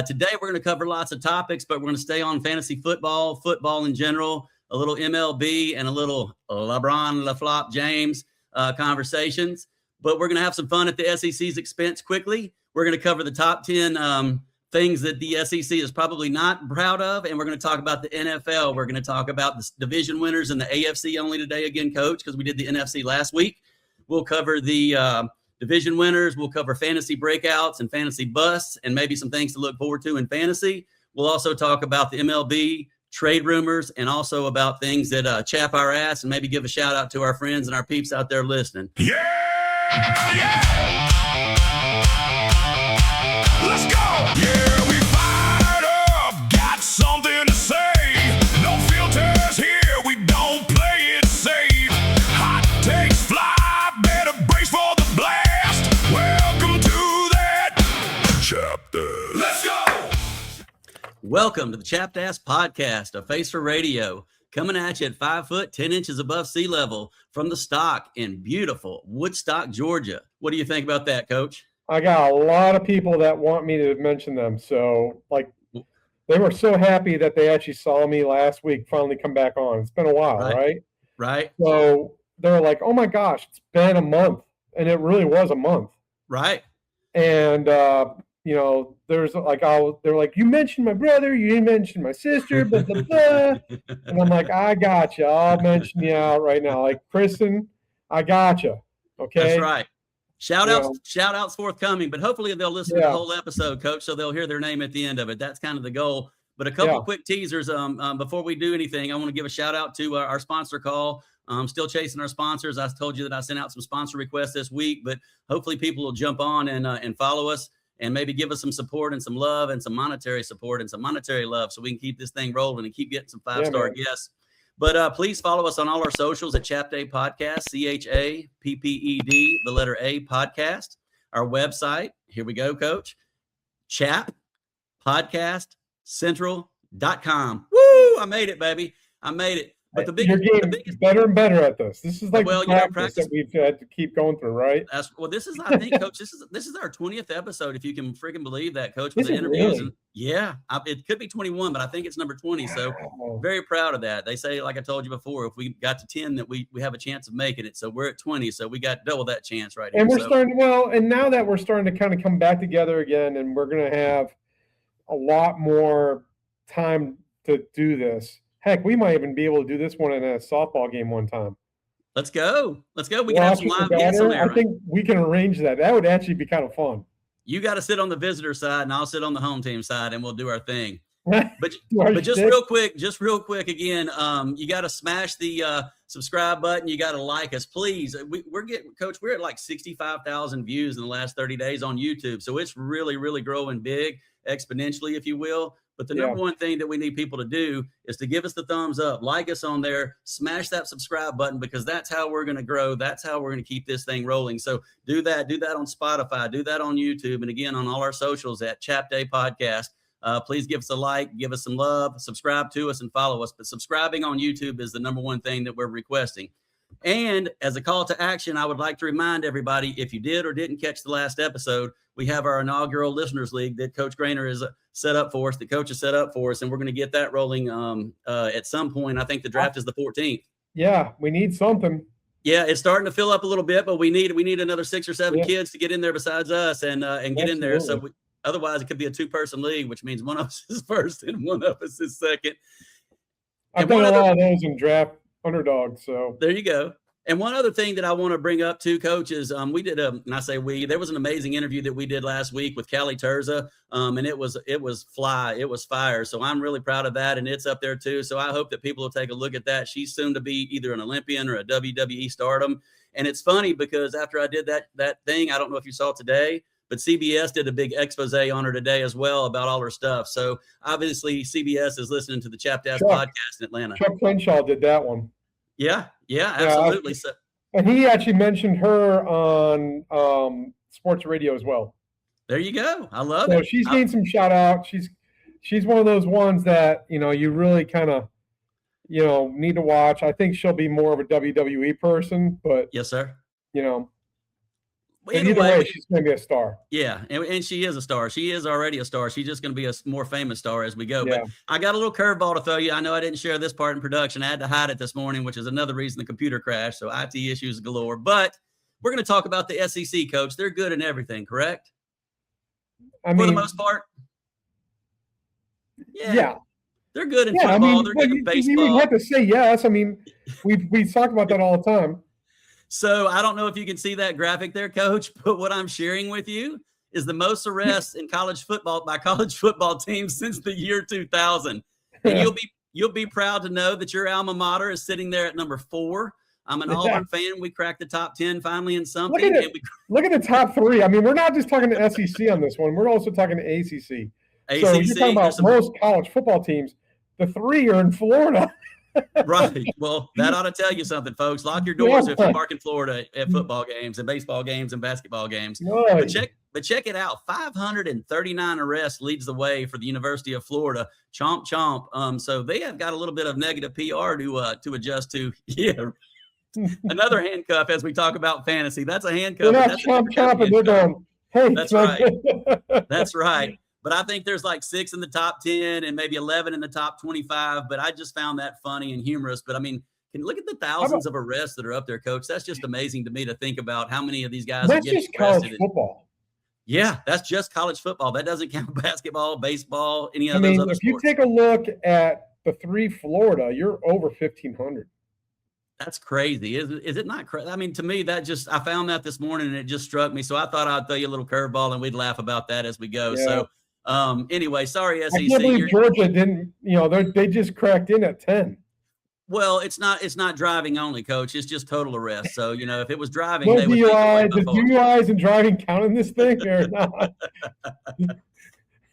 Today, we're going to cover lots of topics, but we're going to stay on fantasy football in general, a little MLB, and a little LeBron, LaFlop, James conversations. But we're going to have some fun at the SEC's expense quickly. We're going to cover the top 10 things that the SEC is probably not proud of, and we're going to talk about the NFL. We're going to talk about the division winners and the AFC only today again, Coach, because we did the NFC last week. We'll cover the division winners. We'll cover fantasy breakouts and fantasy busts and maybe some things to look forward to in fantasy. We'll also talk about the MLB, trade rumors, and also about things that chap our ass and maybe give a shout out to our friends and our peeps out there listening. Yeah! Let's go! Yeah, we fired up, got something to say. No filters here, we don't play it safe. Hot takes fly, better brace for the blast. Welcome to that chapter. Let's go! Welcome to the Chapped Ass Podcast, a face for radio, coming at you at 5 foot 10 inches above sea level from the stock in beautiful Woodstock, Georgia. What do you think about that, Coach? I got a lot of people that want me to mention them. So, they were so happy that they actually saw me last week finally come back on. It's been a while, right? Right. So, they're like, oh, my gosh, it's been a month. And it really was a month. Right. And, there's they're like, you mentioned my brother, you didn't mention my sister, blah, blah, blah. And I'm like, I got you. I'll mention you out right now. Like, Kristen, I got you. Okay. That's right. Shout outs forthcoming, but hopefully they'll listen to the whole episode, Coach, so they'll hear their name at the end of it. That's kind of the goal. But a couple of quick teasers before we do anything. I want to give a shout out to our sponsor call. I'm still chasing our sponsors. I told you that I sent out some sponsor requests this week, but hopefully people will jump on and follow us and maybe give us some support and some love and some monetary support and some monetary love so we can keep this thing rolling and keep getting some 5-star guests. But please follow us on all our socials at Chapped Podcast, CHAPPED, the letter A podcast. Our website, here we go, Coach, chappodcastcentral.com. Woo! I made it, baby. I made it. But you're getting better and better at this. This is like practice that we've had to keep going through, right? This is, I think, Coach, this is our 20th episode, if you can freaking believe that, Coach, with the interviews. Really? It could be 21, but I think it's number 20. So very proud of that. They say, like I told you before, if we got to 10, that we have a chance of making it. So we're at 20. So we got double that chance right here. And and now that we're starting to kind of come back together again, and we're going to have a lot more time to do this. Heck, we might even be able to do this one in a softball game one time. Let's go. We can have some live guests on there. I think we can arrange that. That would actually be kind of fun. You got to sit on the visitor side, and I'll sit on the home team side, and we'll do our thing. But just real quick again, you got to smash the subscribe button. You got to like us, please. We're at like 65,000 views in the last 30 days on YouTube. So it's really, really growing big, exponentially, if you will. But the number one thing that we need people to do is to give us the thumbs up, like us on there, smash that subscribe button, because that's how we're going to grow. That's how we're going to keep this thing rolling. So do that on Spotify, do that on YouTube. And again, on all our socials at Chapped Podcast. Please give us a like, give us some love, subscribe to us and follow us. But subscribing on YouTube is the number one thing that we're requesting. And as a call to action, I would like to remind everybody, if you did or didn't catch the last episode, we have our inaugural Listeners League that Coach Grainer has set up for us, the coach has set up for us, and we're going to get that rolling at some point. I think the draft is the 14th. Yeah, we need something. Yeah, it's starting to fill up a little bit, but we need another 6 or 7 kids to get in there besides us and get in there. So otherwise, it could be a 2-person league, which means one of us is first and one of us is second. I've done a lot of those in draft underdogs. So there you go. And one other thing that I want to bring up too, Coach, is we did there was an amazing interview that we did last week with Callie Terza, and it was fire. So I'm really proud of that, and it's up there too. So I hope that people will take a look at that. She's soon to be either an Olympian or a WWE stardom. And it's funny because after I did that thing, I don't know if you saw it today, but CBS did a big expose on her today as well about all her stuff. So obviously CBS is listening to the Chapped Ass Podcast in Atlanta. Chuck Crenshaw did that one. Yeah, absolutely. And he actually mentioned her on sports radio as well. There you go. I love it. So she's getting some shout out. She's one of those ones that, you really kind of, need to watch. I think she'll be more of a WWE person, but yes, sir. Either way, she's going to be a star. Yeah, and she is a star. She is already a star. She's just going to be a more famous star as we go. Yeah. But I got a little curveball to throw you. I know I didn't share this part in production. I had to hide it this morning, which is another reason the computer crashed. So IT issues galore. But we're going to talk about the SEC, Coach. They're good in everything, correct? For the most part. Yeah. They're good in football. They're good in baseball. You have to say yes. I mean, we talk about that all the time. So I don't know if you can see that graphic there, Coach, but what I'm sharing with you is the most arrests in college football by college football teams since the year 2000. And you'll be proud to know that your alma mater is sitting there at number 4. I'm an Auburn fan. We cracked the top 10 finally in something. Look at the top 3. I mean, we're not just talking to SEC on this one. We're also talking to ACC. So you're talking about most college football teams. The 3 are in Florida. Right. Well, that ought to tell you something, folks. Lock your doors if you park in Florida at football games and baseball games and basketball games. Right. But check it out. 539 arrests leads the way for the University of Florida. Chomp, chomp. So they have got a little bit of negative PR to adjust to. Yeah. Another handcuff as we talk about fantasy. That's a handcuff. They're not chomp, chomp, and they're going, hey. That's right. That's right. But I think there's like 6 in the top 10 and maybe 11 in the top 25. But I just found that funny and humorous. But I mean, can you look at the thousands of arrests that are up there, Coach? That's just amazing to me to think about how many of these guys are getting arrested. That's just college football. Yeah, that's just college football. That doesn't count basketball, baseball, any of those other sports. If you take a look at the 3 Florida, you're over 1,500. That's crazy. Is it not crazy? I mean, to me, I found that this morning and it just struck me. So I thought I'd throw you a little curveball and we'd laugh about that as we go. Yeah. So anyway, sorry, SEC. I can't believe Georgia didn't, they just cracked in at 10. Well, it's not driving only, Coach. It's just total arrest. So, if it was driving, they would DUIs and driving count in this thing or not?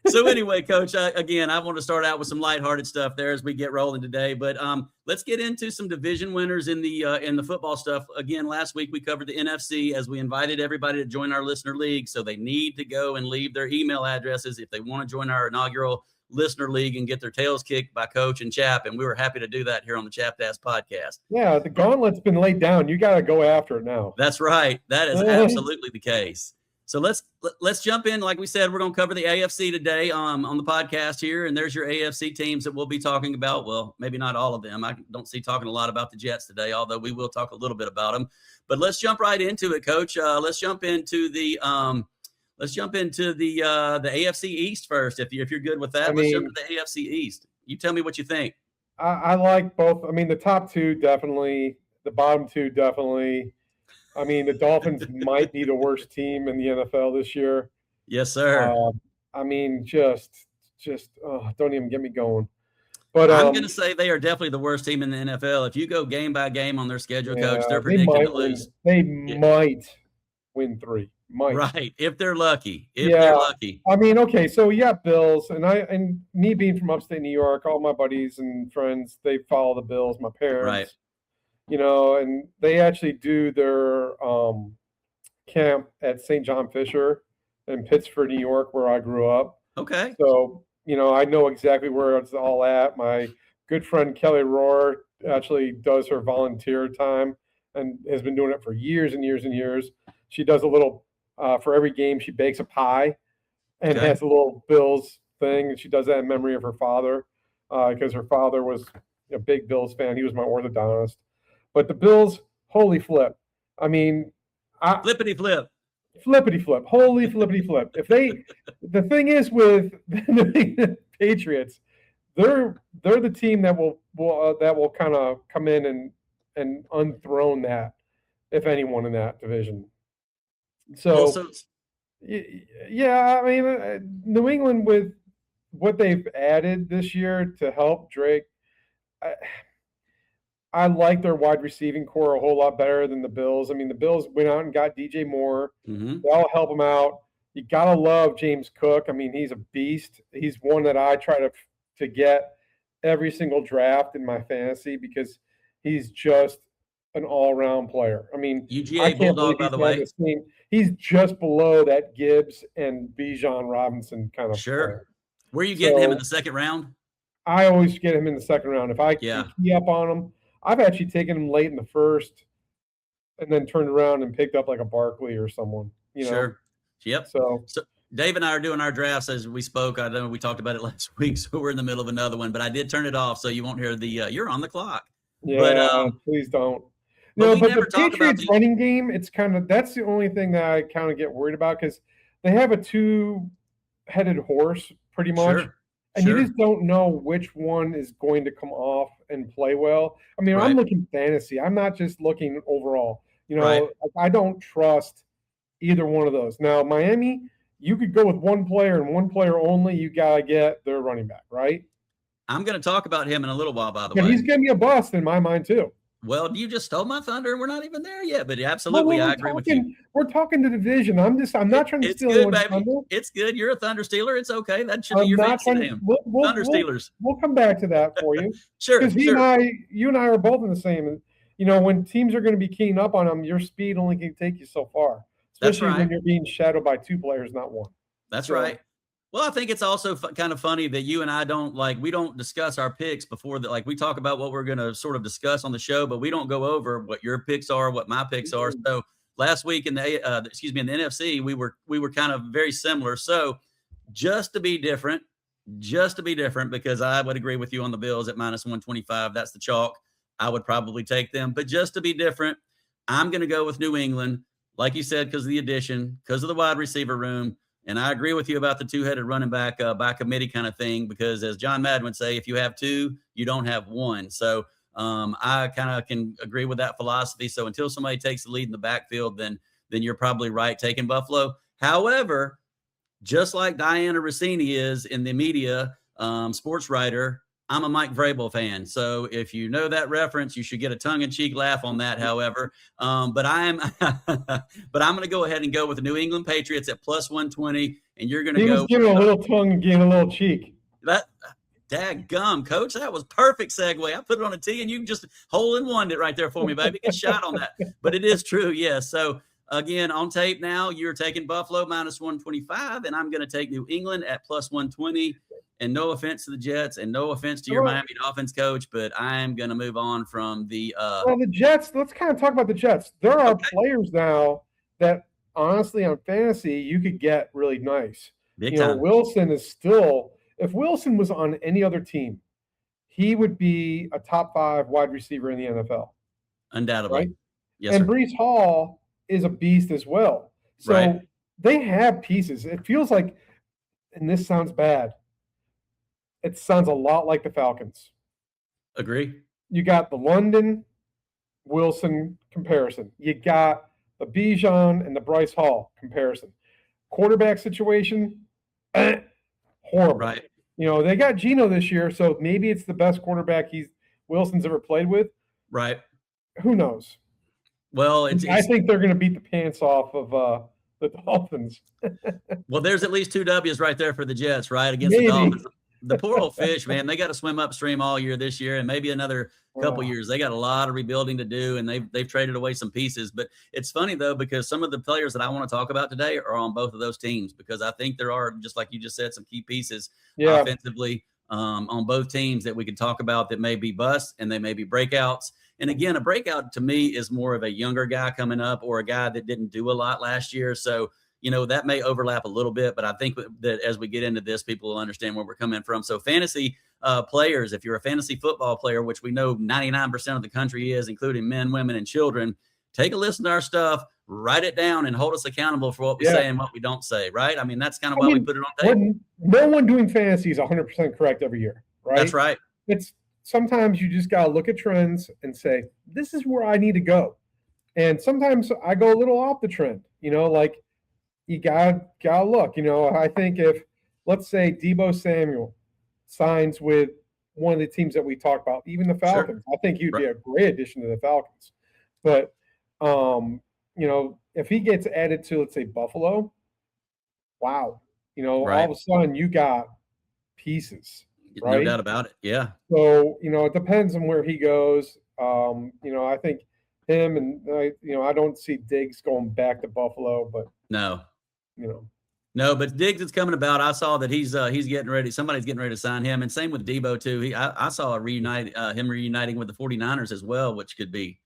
So anyway, Coach, again, I want to start out with some lighthearted stuff there as we get rolling today. But let's get into some division winners in the football stuff. Again, last week we covered the NFC as we invited everybody to join our listener league. So they need to go and leave their email addresses if they want to join our inaugural listener league and get their tails kicked by Coach and Chap. And we were happy to do that here on the Chapped podcast. Yeah, the gauntlet's been laid down. You got to go after it now. That's right. That is absolutely the case. So let's jump in. Like we said, we're going to cover the AFC today on the podcast here. And there's your AFC teams that we'll be talking about. Well, maybe not all of them. I don't see talking a lot about the Jets today, although we will talk a little bit about them. But let's jump right into it, Coach. Let's jump into the AFC East first. If you're good with that, let's jump to the AFC East. You tell me what you think. I like both. I mean, the top 2 definitely. The bottom 2 definitely. I mean, the Dolphins might be the worst team in the NFL this year. Yes, sir. I mean, just don't even get me going. But I'm going to say they are definitely the worst team in the NFL. If you go game by game on their schedule, Coach, they're predicted to lose. They might win 3. Might. Right, if they're lucky. They're lucky. I mean, okay, so you got Bills, and me being from upstate New York, all my buddies and friends, they follow the Bills. My parents. Right. And they actually do their camp at St. John Fisher in Pittsford, New York, where I grew up. Okay. So, I know exactly where it's all at. My good friend Kelly Rohr actually does her volunteer time and has been doing it for years and years and years. She does a little, for every game, she bakes a pie and has a little Bills thing. And she does that in memory of her father because her father was a big Bills fan. He was my orthodontist. But the Bills, holy flip. I mean, flippity flip. Flippity flip. Holy flippity flip. The thing is with the Patriots, they're the team that will kind of come in and unthrone that, if anyone in that division. So yeah, I mean, New England with what they've added this year to help Drake, I like their wide receiving core a whole lot better than the Bills. I mean, the Bills went out and got DJ Moore. Mm-hmm. That'll help him out. You got to love James Cook. I mean, he's a beast. He's one that I try to get every single draft in my fantasy because he's just an all-around player. I mean, UGA Bulldog, by the way. He's just below that Gibbs and Bijan Robinson kind of player. Where are you getting him in the second round? I always get him in the second round. If I can key up on him, I've actually taken him late in the first and then turned around and picked up like a Barkley or someone. you know. Sure. Yep. So Dave and I are doing our drafts as we spoke. I know we talked about it last week, so we're in the middle of another one, but I did turn it off so you won't hear the you're on the clock. Yeah, but, please don't. No, but the Patriots running game, it's kind of, that's the only thing that I kind of get worried about, because they have a two-headed horse pretty much. Sure. And you just don't know which one is going to come off and play well. I mean, I'm looking fantasy. I'm not just looking overall. You know, I don't trust either one of those. Now, Miami, you could go with one player and one player only. You got to get their running back, right? I'm going to talk about him in a little while, by the way. He's going to be a bust in my mind, too. Well, you just stole my thunder. We're not even there yet, but absolutely, I agree with you. We're talking the division. I'm not trying to steal anyone's thunder. It's good. You're a Thunder Stealer. It's okay. That should be your fantasy name. Thunder Steelers. We'll come back to that for you. Sure. Because you and I are both in the same. You know, when teams are going to be keying up on them, your speed only can take you so far. Especially when you're being shadowed by two players, not one. That's right. Well, I think it's also kind of funny that you and I we don't discuss our picks before that. Like, we talk about what we're going to sort of discuss on the show, but we don't go over what your picks are, what my picks are. So last week in the NFC, we were kind of very similar. So just to be different, because I would agree with you on the Bills at -125. That's the chalk. I would probably take them, but just to be different, I'm going to go with New England. Like you said, because of the addition, because of the wide receiver room. And I agree with you about the two-headed running back by committee kind of thing, because as John Madden would say, if you have two, you don't have one. So I kind of can agree with that philosophy. So until somebody takes the lead in the backfield, then you're probably right taking Buffalo. However, just like Diana Rossini is in the media, sports writer, I'm a Mike Vrabel fan. So if you know that reference, you should get a tongue-in-cheek laugh on that, however. But I'm going to go ahead and go with the New England Patriots at +120, and you're going to go. He was giving a little tongue and giving a little cheek. Dadgum, Coach. That was perfect segue. I put it on a tee, and you just hole-in-one it right there for me, baby. Good shot on that. But it is true, yes. So, again, on tape now, you're taking Buffalo -125, and I'm going to take New England at +120. And no offense to the Jets, and no offense to your Miami Dolphins coach, but I'm going to move on from the the Jets. Let's kind of talk about the Jets. There are players now that, honestly, on fantasy, you could get really nice. Big time. Wilson is still – if Wilson was on any other team, he would be a top 5 wide receiver in the NFL. Undoubtedly. Right? Yes, and sir. Breece Hall is a beast as well. So they have pieces. It feels like – and this sounds bad – it sounds a lot like the Falcons. Agree. You got the London Wilson comparison. You got the Bijan and the Bryce Hall comparison. Quarterback situation, horrible. Right. You know, they got Geno this year, so maybe it's the best quarterback Wilson's ever played with. Right. Who knows? Well, I think they're going to beat the pants off of the Dolphins. Well, there's at least 2 W's right there for the Jets, right, against the Dolphins. The poor old fish, man, they got to swim upstream all year this year and maybe another couple years. They got a lot of rebuilding to do, and they've traded away some pieces. But it's funny, though, because some of the players that I want to talk about today are on both of those teams, because I think there are, just like you just said, some key pieces offensively on both teams that we can talk about that may be busts and they may be breakouts. And again, a breakout to me is more of a younger guy coming up or a guy that didn't do a lot last year. So, you know, that may overlap a little bit, but I think that as we get into this, people will understand where we're coming from. So fantasy players, if you're a fantasy football player, which we know 99% of the country is, including men, women, and children, take a listen to our stuff, write it down, and hold us accountable for what we say and what we don't say, right? I mean, that's kind of why we put it on tape. No one doing fantasy is 100% correct every year, right? That's right. It's sometimes you just got to look at trends and say, this is where I need to go. And sometimes I go a little off the trend, you know, like, you gotta look. You know, I think if, let's say, Deebo Samuel signs with one of the teams that we talked about, even the Falcons, I think he'd be a great addition to the Falcons. But, you know, if he gets added to, let's say, Buffalo, wow. You know, all of a sudden you got pieces, right? No doubt about it, yeah. So, you know, it depends on where he goes. You know, I think him and, you know, I don't see Diggs going back to Buffalo, but no. You know, no, but Diggs is coming about. I saw that he's getting ready. Somebody's getting ready to sign him, and same with Deebo too. I saw him reuniting with the 49ers as well, which could be.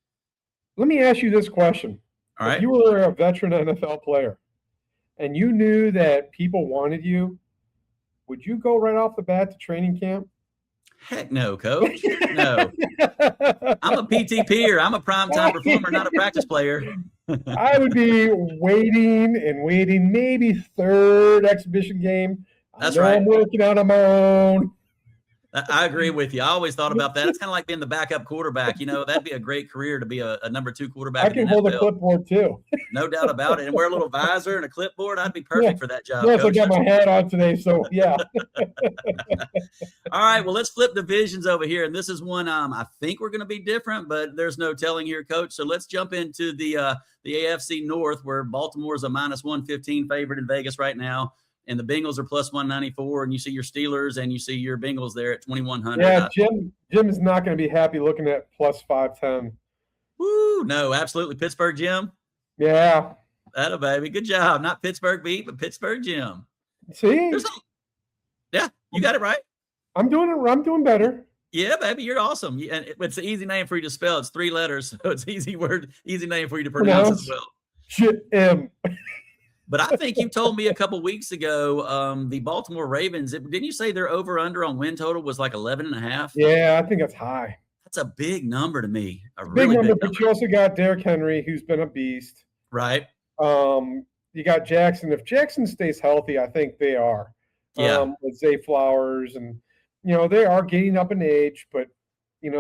Let me ask you this question: All right, if you were a veteran NFL player, and you knew that people wanted you, would you go right off the bat to training camp? Heck no, coach. No. I'm a PTPer. I'm a primetime performer, not a practice player. I would be waiting, maybe third exhibition game. That's right. I'm working out on my own. I agree with you. I always thought about that. It's kind of like being the backup quarterback. That'd be a great career to be a number 2 quarterback. I can hold a clipboard too. No doubt about it. And wear a little visor and a clipboard. I'd be perfect for that job. Yes, Coach. I got my hat on today, so yeah. All right, well, let's flip divisions over here. And this is one I think we're going to be different, but there's no telling here, Coach. So let's jump into the AFC North, where Baltimore is a -115 favorite in Vegas right now. And the Bengals are plus 194, and you see your Steelers and you see your Bengals there at 2,100. Yeah, Jim is not going to be happy looking at plus 510. Woo, no, absolutely. Pittsburgh Jim? Yeah. Atta baby. Good job. Not Pittsburgh beat, but Pittsburgh Jim. See? Yeah, you got it right. I'm doing better. Yeah, baby, you're awesome. And it's an easy name for you to spell. It's 3 letters, so it's easy name for you to pronounce as well. Jim. But I think you told me a couple weeks ago, the Baltimore Ravens, didn't you say their over-under on win total was like 11.5? Yeah, I think that's high. That's a big number to me. Big number, but you also got Derrick Henry, who's been a beast. Right. You got Jackson. If Jackson stays healthy, I think they are. Yeah. With Zay Flowers, and they are getting up in age, but you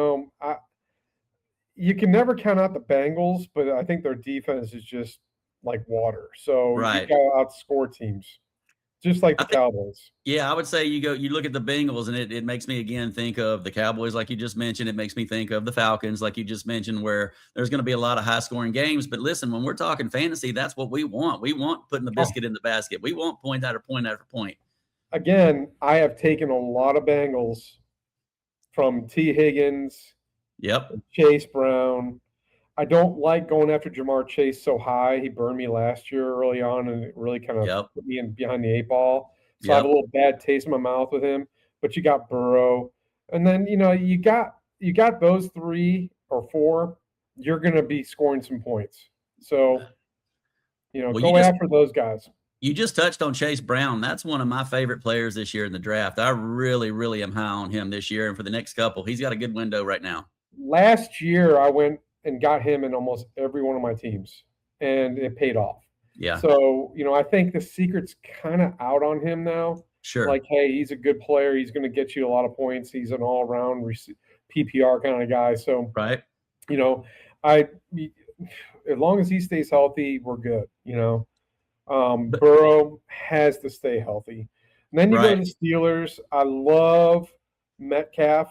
can never count out the Bengals, but I think their defense is just like water. So right. You got to outscore teams, just like the Cowboys. Yeah, I would say you look at the Bengals, and it makes me again think of the Cowboys, like you just mentioned. It makes me think of the Falcons, like you just mentioned, where there's going to be a lot of high-scoring games. But listen, when we're talking fantasy, that's what we want. We want putting the biscuit in the basket. We want point after point after point. Again, I have taken a lot of Bengals from T. Higgins, Chase Brown. I don't like going after Jamar Chase so high. He burned me last year early on, and it really kind of put me in behind the 8 ball. So I have a little bad taste in my mouth with him. But you got Burrow, and then you got those 3 or 4. You're going to be scoring some points. So go after those guys. You just touched on Chase Brown. That's one of my favorite players this year in the draft. I really, really am high on him this year, and for the next couple, he's got a good window right now. Last year, I went and got him in almost every one of my teams, and it paid off. Yeah. So, I think the secret's kind of out on him now. Sure. Like, hey, he's a good player. He's going to get you a lot of points. He's an all-around PPR kind of guy. So, right. As long as he stays healthy, we're good. Burrow has to stay healthy. And then you go to the Steelers. I love Metcalf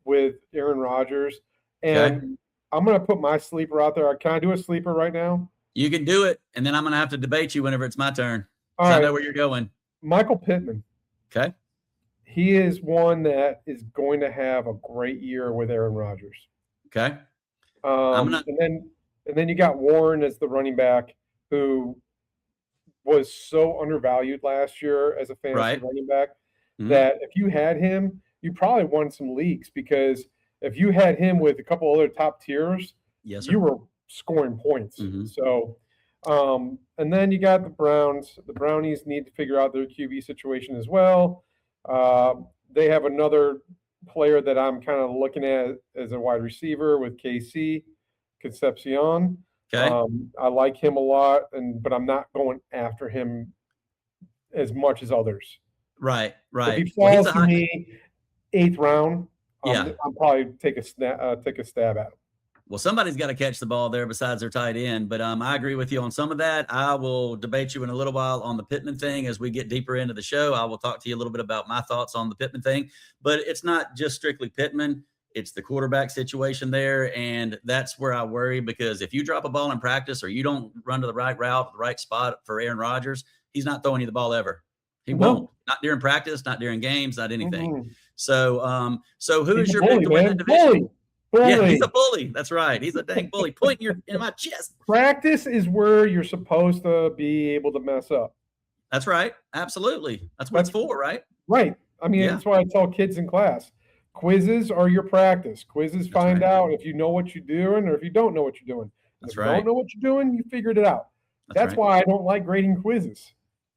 with Aaron Rodgers. And I'm going to put my sleeper out there. Can I do a sleeper right now? You can do it, and then I'm going to have to debate you whenever it's my turn. All right. I know where you're going. Michael Pittman. Okay. He is one that is going to have a great year with Aaron Rodgers. Okay. And then you got Warren as the running back, who was so undervalued last year as a fantasy running back that if you had him, you probably won some leagues, because if you had him with a couple other top tiers, you were scoring points. So, and then you got the Browns. The Brownies need to figure out their QB situation as well. They have another player that I'm kind of looking at as a wide receiver with KC Concepcion. Okay. I like him a lot, but I'm not going after him as much as others. Right. If he falls to me 8th round, I'll probably take a stab at him. Well, somebody's got to catch the ball there besides their tight end. But I agree with you on some of that. I will debate you in a little while on the Pittman thing as we get deeper into the show. I will talk to you a little bit about my thoughts on the Pittman thing. But it's not just strictly Pittman. It's the quarterback situation there, and that's where I worry, because if you drop a ball in practice or you don't run to the right route, the right spot for Aaron Rodgers, he's not throwing you the ball ever. He won't. Not during practice, not during games, not anything. So who is your pick to win the division? Bully. Yeah, he's a bully. That's right. He's a dang bully. Point in my chest. Practice is where you're supposed to be able to mess up. That's right. Absolutely. That's what it's for, right? Right. I mean, that's why I tell kids in class. Quizzes are your practice. Quizzes find out if you know what you're doing or if you don't know what you're doing. If you don't know what you're doing, you figured it out. That's why I don't like grading quizzes.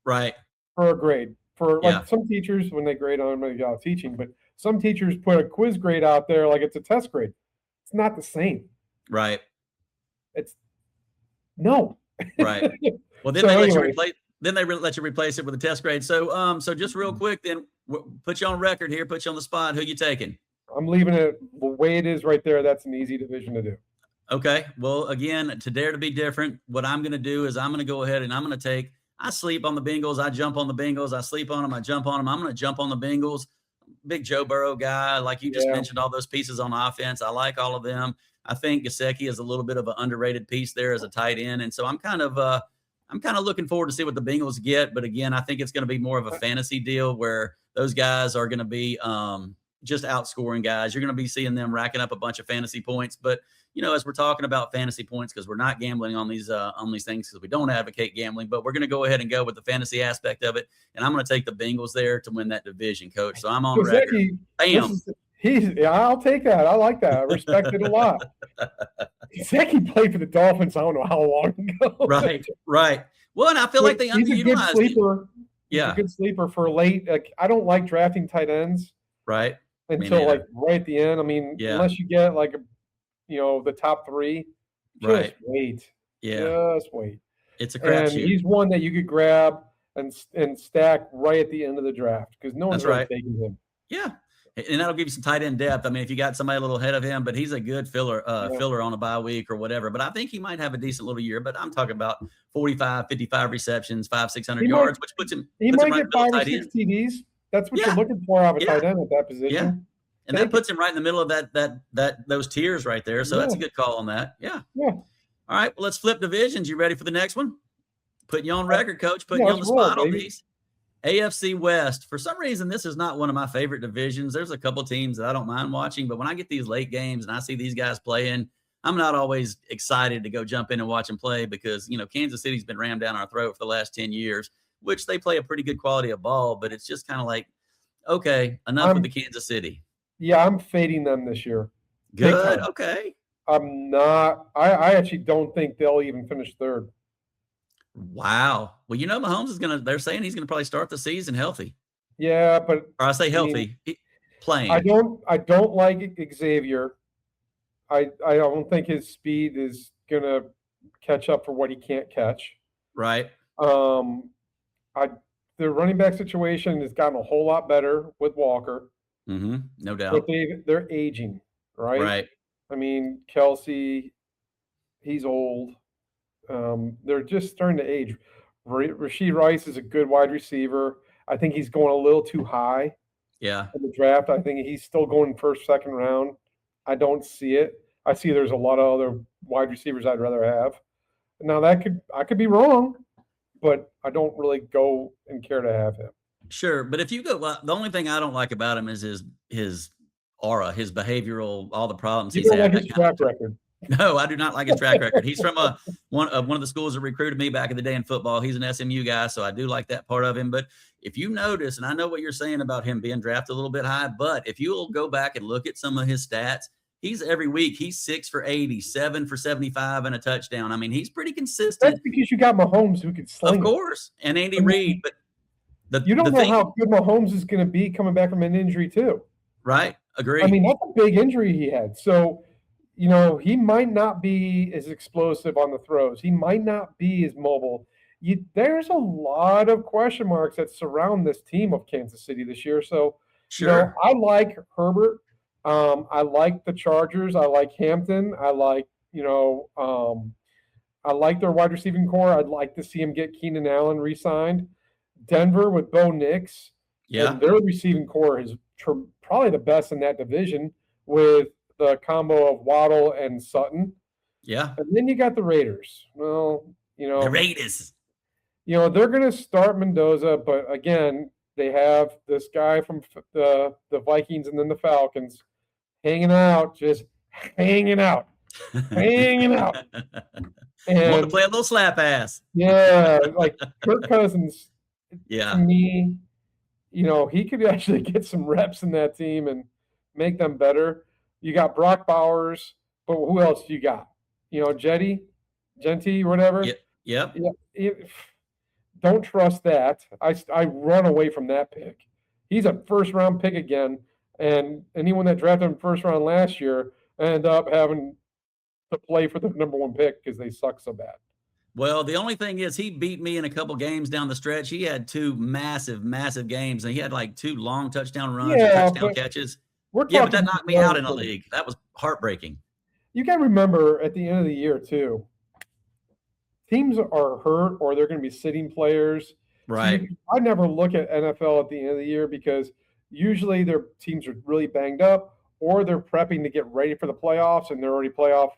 Right. for a grade. For like some teachers, when they grade on my job teaching, but some teachers put a quiz grade out there like it's a test grade. It's not the same. Right. It's no. Right. Well, then they let you replace it with a test grade. So, so just real quick, then put you on record here, put you on the spot. Who you taking? I'm leaving it the way it is right there. That's an easy division to do. Okay. Well, again, to dare to be different, what I'm going to do is I'm going to go ahead and I'm going to take. I sleep on the Bengals. I jump on the Bengals. I sleep on them. I jump on them. I'm going to jump on the Bengals. Big Joe Burrow guy. Like you just mentioned, all those pieces on offense. I like all of them. I think Gesicki is a little bit of an underrated piece there as a tight end. And so I'm kind of looking forward to see what the Bengals get. But again, I think it's going to be more of a fantasy deal where those guys are going to be just outscoring guys. You're going to be seeing them racking up a bunch of fantasy points. But as we're talking about fantasy points, because we're not gambling on these things, because we don't advocate gambling, but we're going to go ahead and go with the fantasy aspect of it. And I'm going to take the Bengals there to win that division, Coach. So I'm on record. Bam. I'll take that. I like that. I respect it a lot. Gesicki played for the Dolphins. I don't know how long ago. Right. Well, and I feel like they underutilized him. Yeah, he's a good sleeper for late. Like, I don't like drafting tight ends. Right. Until like right at the end. I mean, unless you get like the top three, just wait. Yeah. Just wait. It's a crapshoot. He's one that you could grab and stack right at the end of the draft because no one's really taking him. Yeah. And that'll give you some tight end depth. I mean, if you got somebody a little ahead of him, but he's a good filler on a bye week or whatever. But I think he might have a decent little year. But I'm talking about 45, 55 receptions, 500-600 yards, which puts him. He might get 5 or 6 TDs. That's what you're looking for out of a tight end at that position. Yeah. And that puts him right in the middle of those tiers right there. So that's a good call on that. Yeah. All right. Well, let's flip divisions. You ready for the next one? Putting you on record, Coach. Putting you on the spot on these. AFC West. For some reason, this is not one of my favorite divisions. There's a couple teams that I don't mind watching, but when I get these late games and I see these guys playing, I'm not always excited to go jump in and watch them play because, Kansas City's been rammed down our throat for the last 10 years, which they play a pretty good quality of ball, but it's just kind of like, okay, enough with the Kansas City. Yeah, I'm fading them this year. Good. Okay. I'm not. I actually don't think they'll even finish third. Wow. Well, Mahomes they're saying he's going to probably start the season healthy. Yeah, but or I say healthy, playing. I don't like Xavier. I don't think his speed is going to catch up for what he can't catch. Right. The running back situation has gotten a whole lot better with Walker. Mm-hmm. No doubt. But they're aging, right? Right. I mean, Kelsey, he's old. They're just starting to age. Rashid Rice is a good wide receiver. I think he's going a little too high. Yeah. In the draft, I think he's still going first, second round. I don't see it. I see there's a lot of other wide receivers I'd rather have. Now I could be wrong, but I don't really go and care to have him. Sure, but if you go, the only thing I don't like about him is his aura, his behavioral, all the problems he's had. Like his track record. No, I do not like his track record. He's from one of the schools that recruited me back in the day in football. He's an SMU guy, so I do like that part of him. But if you notice, and I know what you're saying about him being drafted a little bit high, but if you'll go back and look at some of his stats, he's 6 for 80, 7 for 75, and a touchdown. I mean, he's pretty consistent. That's because you got Mahomes who can sling. Of course, and Andy Reid. But you don't know how good Mahomes is going to be coming back from an injury too. Right. Agree. I mean, that's a big injury he had. So, he might not be as explosive on the throws. He might not be as mobile. There's a lot of question marks that surround this team of Kansas City this year. So, sure. I like Herbert. I like the Chargers. I like Hampton. I like, I like their wide receiving core. I'd like to see him get Keenan Allen re-signed. Denver with Bo Nix. Yeah. And their receiving core is probably the best in that division with the combo of Waddle and Sutton. Yeah. And then you got the Raiders. Well, the Raiders. They're going to start Mendoza, but again, they have this guy from the Vikings and then the Falcons hanging out, just hanging out. Hanging out. And want to play a little slap ass. Yeah, like Kirk Cousins. Yeah. To me, he could actually get some reps in that team and make them better. You got Brock Bowers, but who else do you got? Genty, whatever. Yep. don't trust that. I run away from that pick. He's a first-round pick again, and anyone that drafted him first round last year ended up having to play for the number 1 pick because they suck so bad. Well, the only thing is he beat me in a couple games down the stretch. He had 2 massive, massive games, and he had like 2 long touchdown runs and touchdown catches. But that knocked me out in the league. That was heartbreaking. You got to remember at the end of the year, too, teams are hurt or they're going to be sitting players. Right. So I never look at NFL at the end of the year because usually their teams are really banged up or they're prepping to get ready for the playoffs and they're already playoff.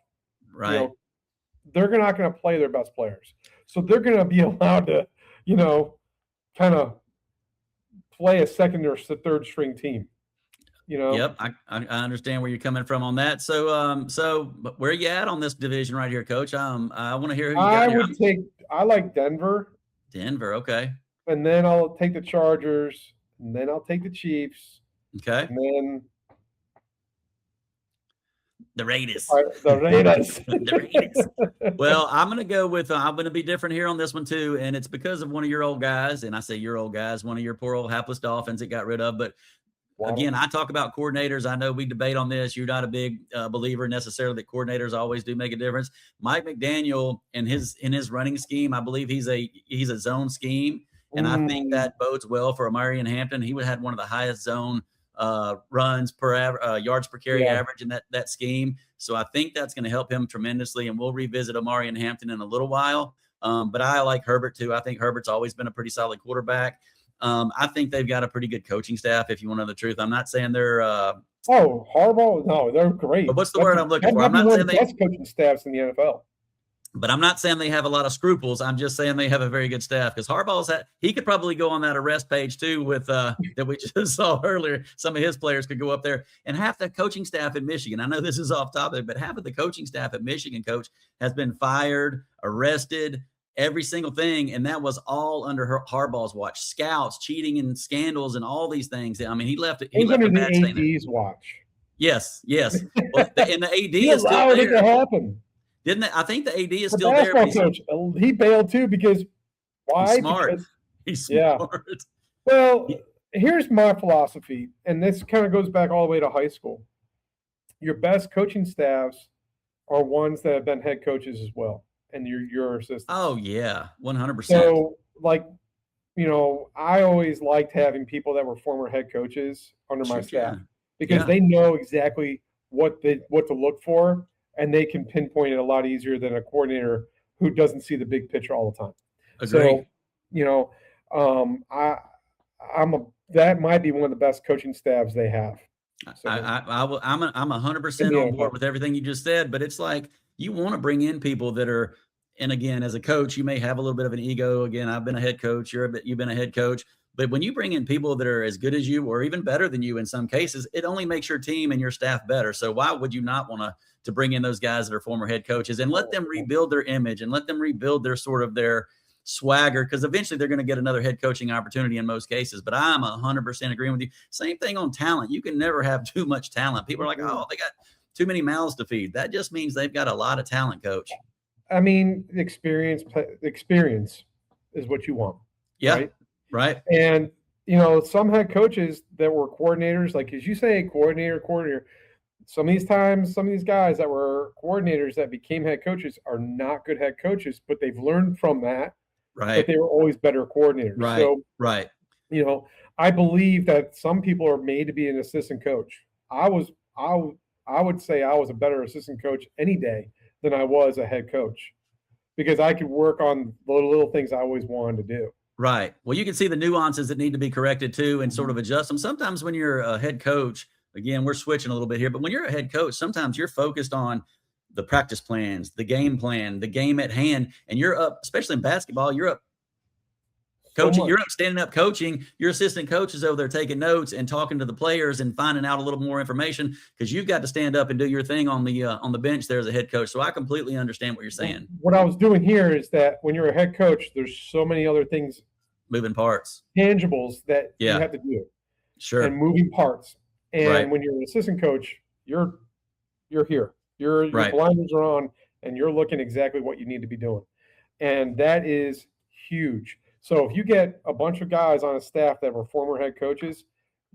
Right. You know, they're not going to play their best players. So they're going to be allowed to, kind of play a second or third string team. Yep, I understand where you're coming from on that. So where are you at on this division right here, Coach? I want to hear who you got here. I like Denver. Denver, okay. And then I'll take the Chargers, and then I'll take the Chiefs. Okay. And then the Raiders. The Raiders. The Raiders. Well, I'm going to be different here on this one too, and it's because of one of your old guys, and I say your old guys, one of your poor old hapless Dolphins that got rid of, but again, I talk about coordinators. I know we debate on this. You're not a big believer necessarily that coordinators always do make a difference. Mike McDaniel in his running scheme, I believe he's a zone scheme, and I think that bodes well for Omarion Hampton. He had one of the highest zone runs per yards per carry average in that scheme. So I think that's going to help him tremendously, and we'll revisit Omarion Hampton in a little while. But I like Herbert too. I think Herbert's always been a pretty solid quarterback. I think they've got a pretty good coaching staff, if you want to know the truth. I'm not saying they're Harbaugh. No, they're great. But what's the word I'm looking for? I'm not saying they best coaching staffs in the NFL. But I'm not saying they have a lot of scruples. I'm just saying they have a very good staff because he could probably go on that arrest page too with that we just saw earlier. Some of his players could go up there, and half the coaching staff in Michigan. I know this is off topic, but half of the coaching staff at Michigan, Coach, has been fired, arrested, every single thing, and that was all under Harbaugh's watch. Scouts, cheating, and scandals, and all these things. I mean, he left a bad stain. AD's watch. Yes. Well, and the AD is still there. It to happen. Didn't it? I think the AD is still there. Coach, he bailed too because why? He's smart. He's smart. Well, here's my philosophy, and this kind of goes back all the way to high school. Your best coaching staffs are ones that have been head coaches as well. And your assistant. Oh yeah, 100%. So I always liked having people that were former head coaches under my staff because they know exactly what to look for, and they can pinpoint it a lot easier than a coordinator who doesn't see the big picture all the time. Agree. So, that might be one of the best coaching staffs they have. So, I'm 100% on board with everything you just said, but it's like you want to bring in people that are. And again, as a coach, you may have a little bit of an ego. Again, I've been a head coach. You've been a head coach. But when you bring in people that are as good as you or even better than you in some cases, it only makes your team and your staff better. So why would you not want to bring in those guys that are former head coaches and let them rebuild their image and let them rebuild their swagger? Because eventually they're going to get another head coaching opportunity in most cases. But I'm 100% agreeing with you. Same thing on talent. You can never have too much talent. People are like, oh, they got too many mouths to feed. That just means they've got a lot of talent, Coach. I mean, experience is what you want. Yeah. Right. And, some head coaches that were coordinators, like as you say, coordinator, some of these guys that were coordinators that became head coaches are not good head coaches, but they've learned from that. Right. But they were always better coordinators. Right. So, right. I believe that some people are made to be an assistant coach. I would say I was a better assistant coach any day than I was a head coach because I could work on the little things I always wanted to do. Right. Well, you can see the nuances that need to be corrected too and sort of adjust them. Sometimes when you're a head coach, again, we're switching a little bit here, but when you're a head coach, sometimes you're focused on the practice plans, the game plan, the game at hand, and you're up, especially in basketball, you're up coaching, you're up standing up coaching. Your assistant coach is over there taking notes and talking to the players and finding out a little more information because you've got to stand up and do your thing on the bench there as a head coach. So I completely understand what you're saying. What I was doing here is that when you're a head coach, there's so many other things, moving parts, tangibles that you have to do. Sure. And moving parts. And when you're an assistant coach, you're here. Your blinders are on and you're looking exactly what you need to be doing. And that is huge. So if you get a bunch of guys on a staff that were former head coaches,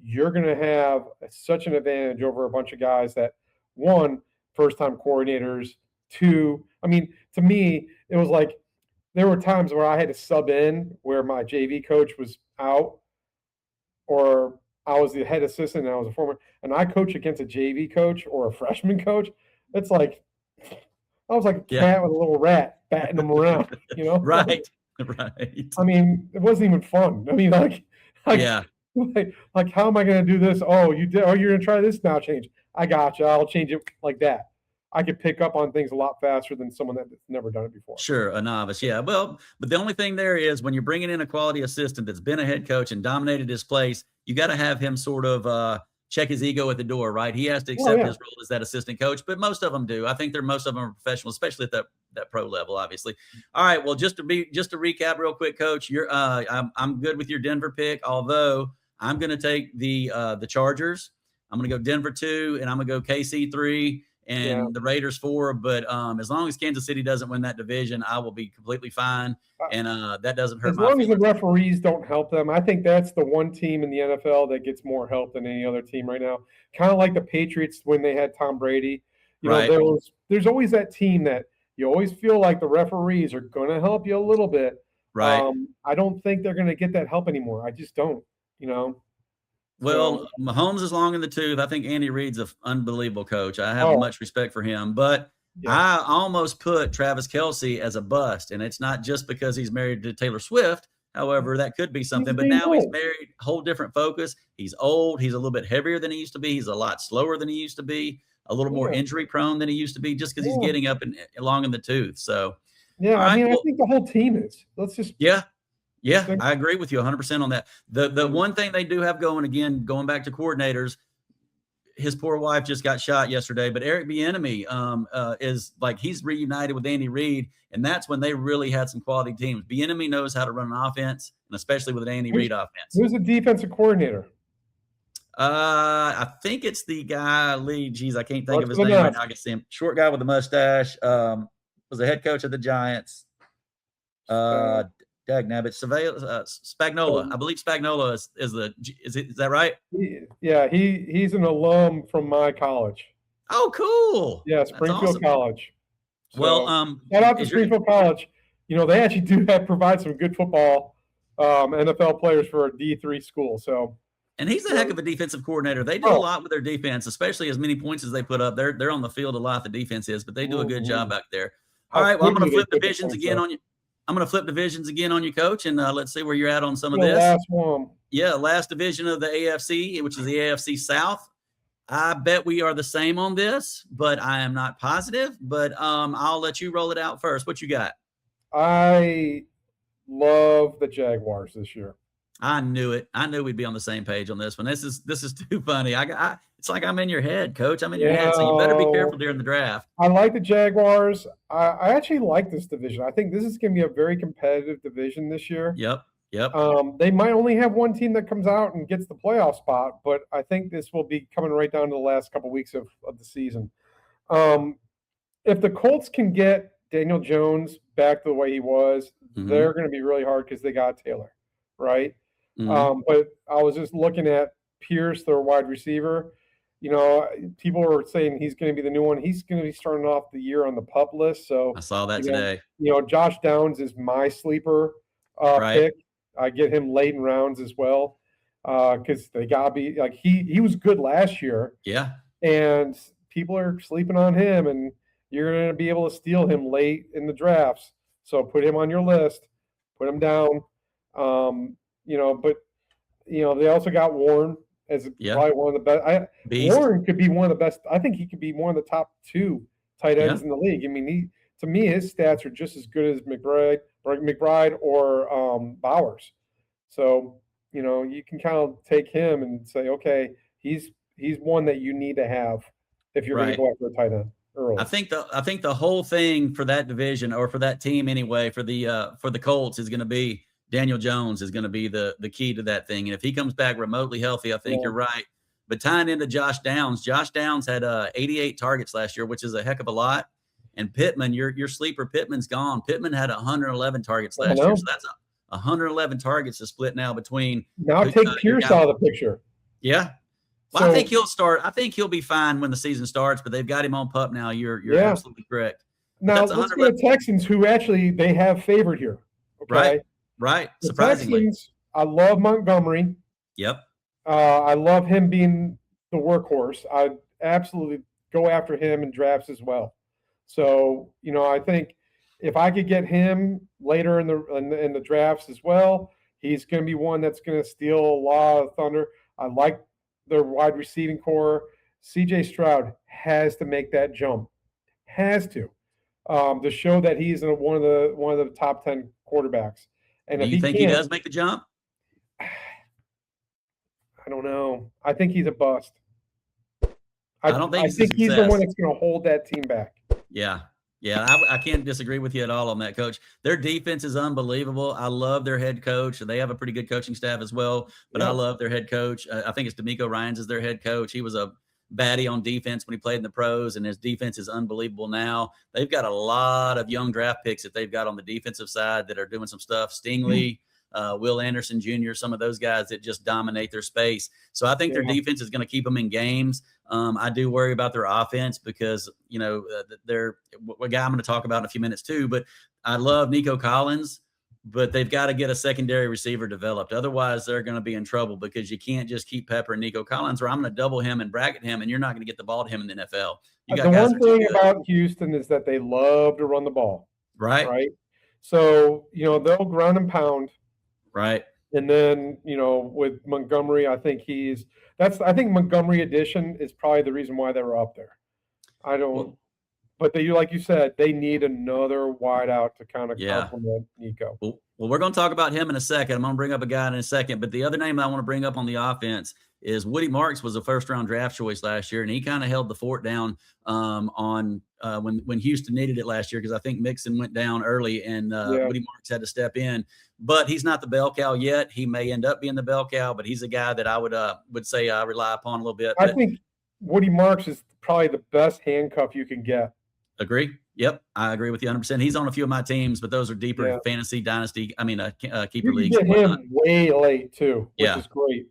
you're going to have such an advantage over a bunch of guys that, one, first-time coordinators, two, I mean, to me, it was like there were times where I had to sub in where my JV coach was out, or I was the head assistant and I was a former, and I coach against a JV coach or a freshman coach. It's like I was like a cat with a little rat batting them around, you know? Right. Right. I mean, it wasn't even fun. I mean, like how am I going to do this? Oh, you did. Oh, you're going to try this now. Change. I got you. I'll change it like that. I could pick up on things a lot faster than someone that's never done it before. Sure, a novice. Yeah. Well, but the only thing there is when you're bringing in a quality assistant that's been a head coach and dominated his place, you got to have him sort of check his ego at the door, right? He has to accept his role as that assistant coach, but most of them do. I think most of them are professional, especially at that pro level, obviously. All right. Well, just to recap real quick, Coach, I'm good with your Denver pick, although I'm going to take the Chargers. I'm going to go Denver 2, and I'm going to go KC 3. And the Raiders 4, but as long as Kansas City doesn't win that division, I will be completely fine, and that doesn't hurt. As long as the referees don't help them, I think that's the one team in the NFL that gets more help than any other team right now. Kind of like the Patriots when they had Tom Brady. You know, there's always that team that you always feel like the referees are going to help you a little bit. Right. I don't think they're going to get that help anymore. I just don't. You know. Well, Mahomes is long in the tooth. I think Andy Reid's an unbelievable coach. I have much respect for him, but I almost put Travis Kelce as a bust, and it's not just because he's married to Taylor Swift. However, that could be something, but now he's married, whole different focus. He's old. He's a little bit heavier than he used to be. He's a lot slower than he used to be, a little more injury prone than he used to be just because he's getting up and long in the tooth. So, I think the whole team is. Let's just Yeah, I agree with you 100% on that. The one thing they do have going back to coordinators, his poor wife just got shot yesterday, but Eric Bieniemy is like he's reunited with Andy Reid, and that's when they really had some quality teams. Bieniemy knows how to run an offense, and especially with an Andy Reid offense. Who's the defensive coordinator? I think it's the guy Lee. Geez, I can't think of his name right now. I can see him. Short guy with the mustache. Was the head coach of the Giants. Spagnuolo. I believe Spagnuolo is that right? He's an alum from my college. Oh, cool. Yeah, Springfield College. So, well, shout out to Springfield College. You know, they actually do provide some good football NFL players for a D3 school. So, and he's a heck of a defensive coordinator. They do a lot with their defense, especially as many points as they put up. They're on the field a lot, the defense is, but they do a good job back there. All right, well, I'm going to flip divisions again on you. I'm going to flip divisions again on you, Coach, and let's see where you're at on some of this. Last one. Yeah, last division of the AFC, which is the AFC South. I bet we are the same on this, but I am not positive. But I'll let you roll it out first. What you got? I love the Jaguars this year. I knew it. I knew we'd be on the same page on this one. This is too funny. It's like I'm in your head, Coach. I'm in your head, so you better be careful during the draft. I like the Jaguars. I actually like this division. I think this is going to be a very competitive division this year. Yep. They might only have one team that comes out and gets the playoff spot, but I think this will be coming right down to the last couple of weeks of the season. If the Colts can get Daniel Jones back to the way he was, they're going to be really hard because they got Taylor, right? But I was just looking at Pierce, their wide receiver. You know, people are saying he's going to be the new one. He's going to be starting off the year on the PUP list. So I saw that today. You know, Josh Downs is my sleeper pick. I get him late in rounds as well because they got to be like he was good last year. Yeah. And people are sleeping on him, and you're going to be able to steal him late in the drafts. So put him on your list, put him down. You know, but you know they also got Warren as probably one of the best. Warren could be one of the best. I think he could be one of the top 2 tight ends in the league. I mean, to me, his stats are just as good as McBride or Bowers. So, you know, you can kind of take him and say, okay, he's one that you need to have if you're going to go after a tight end early. I think the whole thing for that division, or for that team anyway, for the Colts is going to be Daniel Jones is going to be the key to that thing. And if he comes back remotely healthy, I think you're right. But tying into Josh Downs had 88 targets last year, which is a heck of a lot. And Pittman, your sleeper Pittman's gone. Pittman had 111 targets last year. So 111 targets is split now between. Now take Pierce out of the picture. Yeah. Well, so, I think he'll start. I think he'll be fine when the season starts, but they've got him on PUP now. You're absolutely correct. Now let's go to Texans, who actually they have favored here. Okay? Right. The Surprisingly. Texans, I love Montgomery. Yep. I love him being the workhorse. I absolutely go after him in drafts as well. So, I think if I could get him later in the drafts as well, he's going to be one that's going to steal a lot of thunder. I like their wide receiving core. CJ Stroud has to make that jump. Has to show that he's one of the top 10 quarterbacks. And do you think he does make the jump? I don't know. I think he's a bust. I don't think I think he's the one that's going to hold that team back. Yeah. I can't disagree with you at all on that, Coach. Their defense is unbelievable. I love their head coach. They have a pretty good coaching staff as well, but I love their head coach. I think it's D'Amico Ryans is their head coach. He was a baddie on defense when he played in the pros, and his defense is unbelievable now. They've got a lot of young draft picks that they've got on the defensive side that are doing some stuff. Stingley, Will Anderson Jr., some of those guys that just dominate their space. So I think their defense is going to keep them in games. I do worry about their offense because, they're a guy I'm going to talk about in a few minutes too, but I love Nico Collins, but they've got to get a secondary receiver developed. Otherwise, they're going to be in trouble because you can't just keep peppering Nico Collins, or I'm going to double him and bracket him, and you're not going to get the ball to him in the NFL. The one thing about Houston is that they love to run the ball. Right. So, they'll ground and pound. Right. And then, with Montgomery, I think Montgomery addition is probably the reason why they were up there. But like you said, they need another wideout to kind of complement Nico. Well, we're going to talk about him in a second. I'm going to bring up a guy in a second. But the other name I want to bring up on the offense is Woody Marks was a first-round draft choice last year, and he kind of held the fort down when Houston needed it last year because I think Mixon went down early, and Woody Marks had to step in. But he's not the bell cow yet. He may end up being the bell cow, but he's a guy that I would say I rely upon a little bit. I think Woody Marks is probably the best handcuff you can get. Agree. Yep. I agree with you 100%. He's on a few of my teams, but those are deeper fantasy dynasty. Keeper leagues. You can get him way late too, which is great,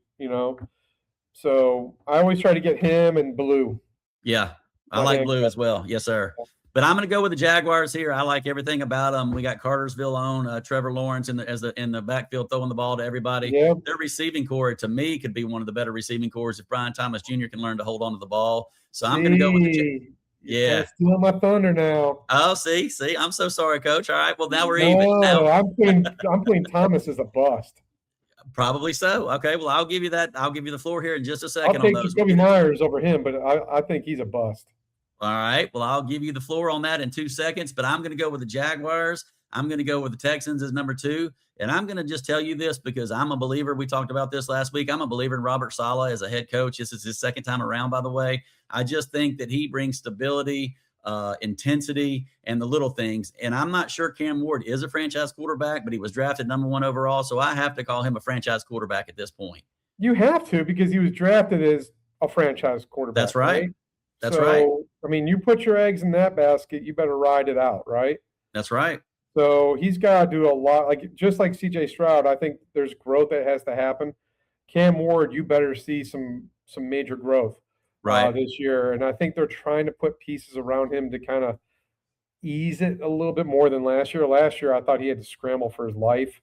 So I always try to get him and Blue. Yeah. I like Blue as well. Yes, sir. But I'm going to go with the Jaguars here. I like everything about them. We got Cartersville on Trevor Lawrence in the backfield throwing the ball to everybody. Yep. Their receiving core, to me, could be one of the better receiving cores if Brian Thomas Jr. can learn to hold on to the ball. So I'm going to go with the You're stealing my thunder now. Oh, see, I'm so sorry, Coach. All right, well now we're even. No, I'm putting Thomas as a bust. Probably so. Okay, well I'll give you that. I'll give you the floor here in just a second. I'll take Jacoby Myers over him, but I think he's a bust. All right, well I'll give you the floor on that in 2 seconds. But I'm going to go with the Jaguars. I'm going to go with the Texans as number 2. And I'm going to just tell you this because I'm a believer. We talked about this last week. I'm a believer in Robert Saleh as a head coach. This is his second time around, by the way. I just think that he brings stability, intensity, and the little things. And I'm not sure Cam Ward is a franchise quarterback, but he was drafted number 1 overall. So I have to call him a franchise quarterback at this point. You have to because he was drafted as a franchise quarterback. That's right. That's right. I mean, you put your eggs in that basket, you better ride it out, right? That's right. So he's got to do a lot. Just like CJ Stroud, I think there's growth that has to happen. Cam Ward, you better see some major growth this year. And I think they're trying to put pieces around him to kind of ease it a little bit more than last year. Last year, I thought he had to scramble for his life,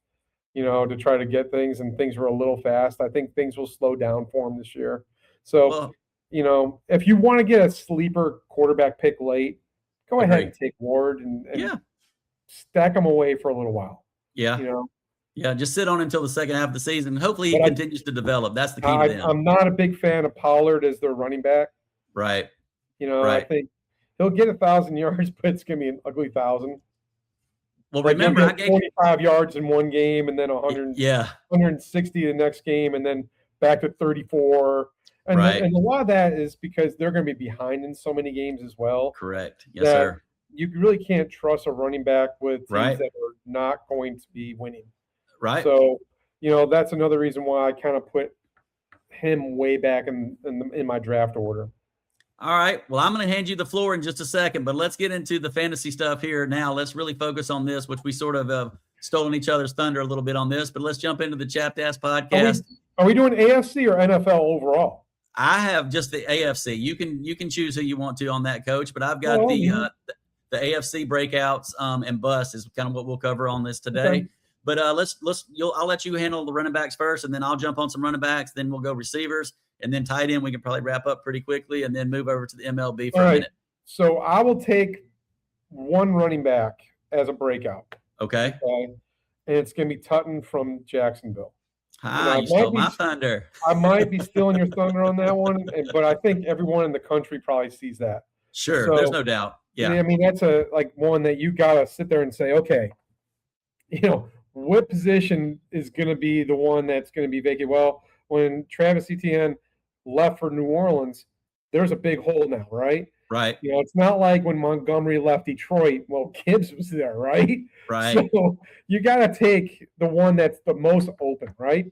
to try to get things, and things were a little fast. I think things will slow down for him this year. So, if you want to get a sleeper quarterback pick late, go ahead and take Ward and stack him away for a little while. Yeah. Yeah, just sit on him until the second half of the season. Hopefully he continues to develop. That's the key to them. I'm not a big fan of Pollard as their running back. Right. I think he'll get 1,000 yards, but it's going to be an ugly 1,000. Well, remember, I gave 25 yards in one game and then 160 the next game and then back to 34. And a lot of that is because they're going to be behind in so many games as well. Correct. Yes, sir. You really can't trust a running back with teams that are not going to be winning. Right. So, that's another reason why I kind of put him way back in my draft order. All right. Well, I'm going to hand you the floor in just a second, but let's get into the fantasy stuff here now. Let's really focus on this, which we sort of stolen each other's thunder a little bit on this, but let's jump into the Chapped Ass podcast. Are we doing AFC or NFL overall? I have just the AFC. You can choose who you want to on that, Coach, but I've got the AFC breakouts and busts is kind of what we'll cover on this today. Okay. But I'll let you handle the running backs first, and then I'll jump on some running backs. Then we'll go receivers, and then tight end. We can probably wrap up pretty quickly, and then move over to the MLB for a minute. So I will take one running back as a breakout. Okay. And it's going to be Tuten from Jacksonville. You stole my thunder. I might be stealing your thunder on that one, but I think everyone in the country probably sees that. Sure, so, there's no doubt. Yeah, I mean that's one that you gotta sit there and say, okay, what position is going to be the one that's going to be vacant? Well, when Travis Etienne left for New Orleans, there's a big hole now, right? Right. It's not like when Montgomery left Detroit. Well, Gibbs was there, right? Right. So you got to take the one that's the most open, right?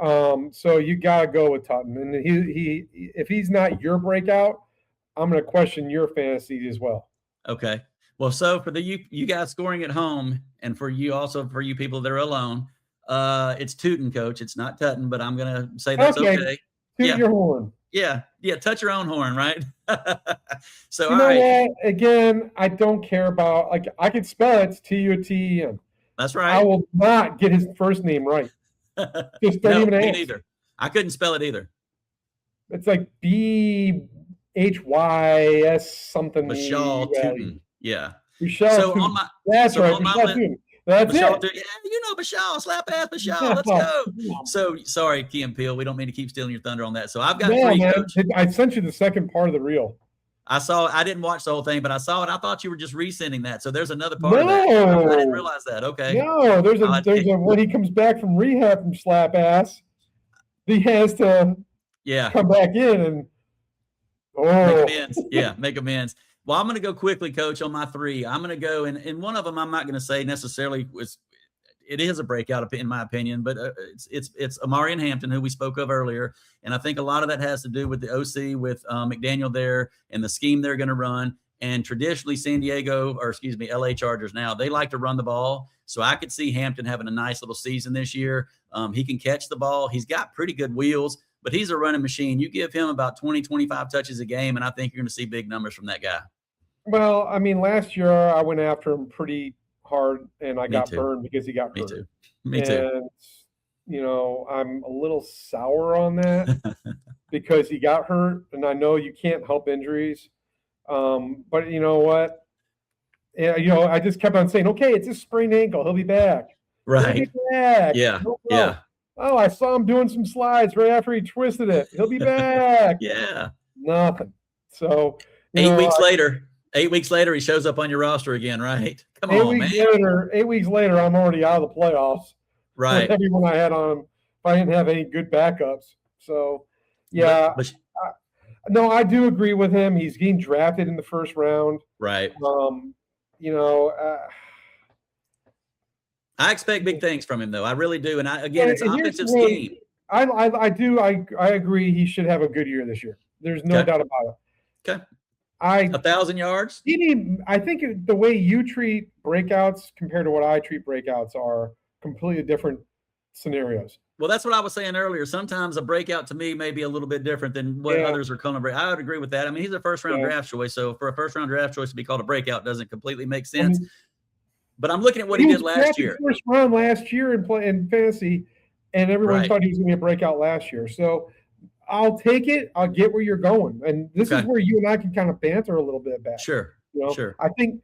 So you got to go with Tuten. And he if he's not your breakout, I'm going to question your fantasy as well. Okay. Well, so for you guys scoring at home, and for you people that are alone, it's Tuten, Coach. It's not Tuten, but I'm going to say that's okay. Toot your horn. Yeah. Touch your own horn, right? So, you know what? Again, I don't care about I could spell it. It's Tuten. That's right. I will not get his first name right. Just don't even ask. Me neither. I couldn't spell it either. It's like Bhys something. Bhayshul Tuten. Yeah. Bhayshul Tuten. That's right. Bhayshul Tuten. That's Bhayshul it. Tuten. Yeah, Bhayshul, slap ass Bhayshul. Let's go. So sorry, Key and Peele. We don't mean to keep stealing your thunder on that. So I've got three, Coach. I sent you the second part of the reel. I didn't watch the whole thing, but I saw it. I thought you were just resending that. So there's another part of that. I didn't realize that. Okay. No, there's when he comes back from rehab from slap ass, he has to come back in and make amends. Yeah, make amends. Well, I'm going to go quickly, Coach, on my three. I'm going to go, and one of them I'm not going to say necessarily it is a breakout in my opinion, but it's Omarion Hampton, who we spoke of earlier, and I think a lot of that has to do with the OC with McDaniel there and the scheme they're going to run. And traditionally, LA Chargers now, they like to run the ball, so I could see Hampton having a nice little season this year. He can catch the ball. He's got pretty good wheels, but he's a running machine. You give him about 20, 25 touches a game, and I think you're going to see big numbers from that guy. Well, I mean, last year I went after him pretty hard, and I got burned because he got hurt. Me too. And, I'm a little sour on that because he got hurt, and I know you can't help injuries. But you know what? Yeah, I just kept on saying, okay, it's a sprained ankle. He'll be back. Right. He'll be back. Yeah. No, yeah. Oh, I saw him doing some slides right after he twisted it. He'll be back. Yeah. Nothing. So 8 weeks later. 8 weeks later, he shows up on your roster again, right? Come on, man. 8 weweeks later, I'm already out of the playoffs. Right. Everyone I had on, if I didn't have any good backups. So, yeah. No, I do agree with him. He's getting drafted in the first round. Right. I expect big things from him, though. I really do. And it's an offensive scheme. I do. I agree he should have a good year this year. There's no doubt about it. Okay. 1,000 yards? I think the way you treat breakouts compared to what I treat breakouts are completely different scenarios. Well, that's what I was saying earlier. Sometimes a breakout to me may be a little bit different than what others are calling a breakout. I would agree with that. I mean, he's a first-round draft choice, so for a first-round draft choice to be called a breakout doesn't completely make sense. But I'm looking at what he did last year. First round last year in fantasy, and everyone thought he was going to be a breakout last year. So I'll take it. I'll get where you're going. And this is where you and I can kind of banter a little bit back. Sure. Sure. I think,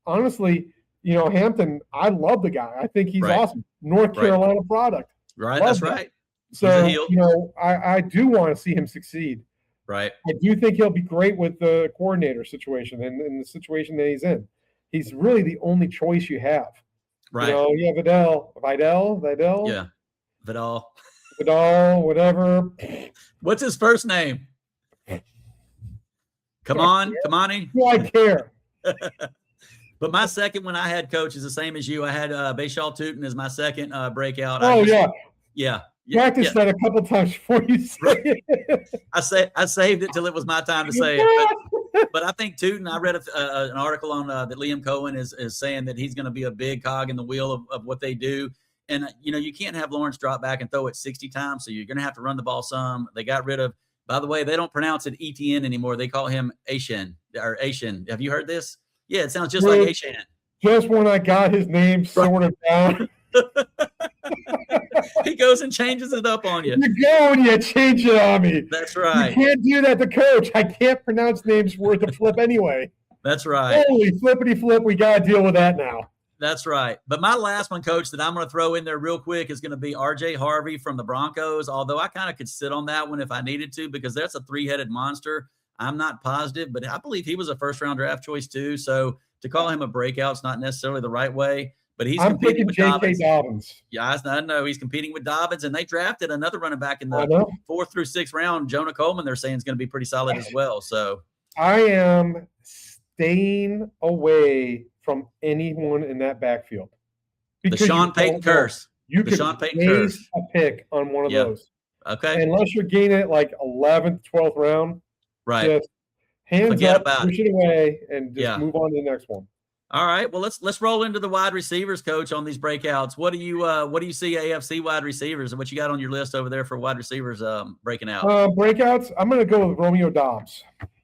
honestly, Hampton, I love the guy. I think he's awesome. North Carolina product. Right. That's right. So, I do want to see him succeed. Right. I do think he'll be great with the coordinator situation and in the situation that he's in. He's really the only choice you have. Right. You have Vidal. Yeah. Vidal, whatever. What's his first name? Kamani? Do I care? But my second one I had, Coach, is the same as you. I had Bhayshul Tuten as my second breakout. Yeah. Practice that a couple times before you say it. I saved it till it was my time to say it. But I think Tuten, I read an article on that Liam Cohen is saying that he's going to be a big cog in the wheel of what they do. And, you can't have Lawrence drop back and throw it 60 times, so you're going to have to run the ball some. They got rid of, by the way, they don't pronounce it ETN anymore. They call him Ashen or Ashen. Have you heard this? Yeah, it sounds just like Ashen. Just when I got his name sort of down. He goes and changes it up on you. You go and you change it on me. That's right. You can't do that to Coach. I can't pronounce names worth a flip anyway. That's right. Holy flippity flip, we got to deal with that now. That's right. But my last one, Coach, that I'm going to throw in there real quick is going to be R.J. Harvey from the Broncos, although I kind of could sit on that one if I needed to because that's a three-headed monster. I'm not positive, but I believe he was a first-round draft choice too. So to call him a breakout is not necessarily the right way, but he's competing with Dobbins. Yeah, I know. He's competing with Dobbins, and they drafted another running back in the 4th through 6th round, Jonah Coleman, they're saying is going to be pretty solid as well. So I am staying away from anyone in that backfield. The Sean Payton curse. You could raise a pick on one of those. Okay. Unless you're getting it like 11th, 12th round. Right. Just hands up, push it away, and just move on to the next one. All right. Well, let's roll into the wide receivers, Coach, on these breakouts. What do you see AFC wide receivers and what you got on your list over there for wide receivers breaking out? Breakouts, I'm going to go with Romeo Doubs.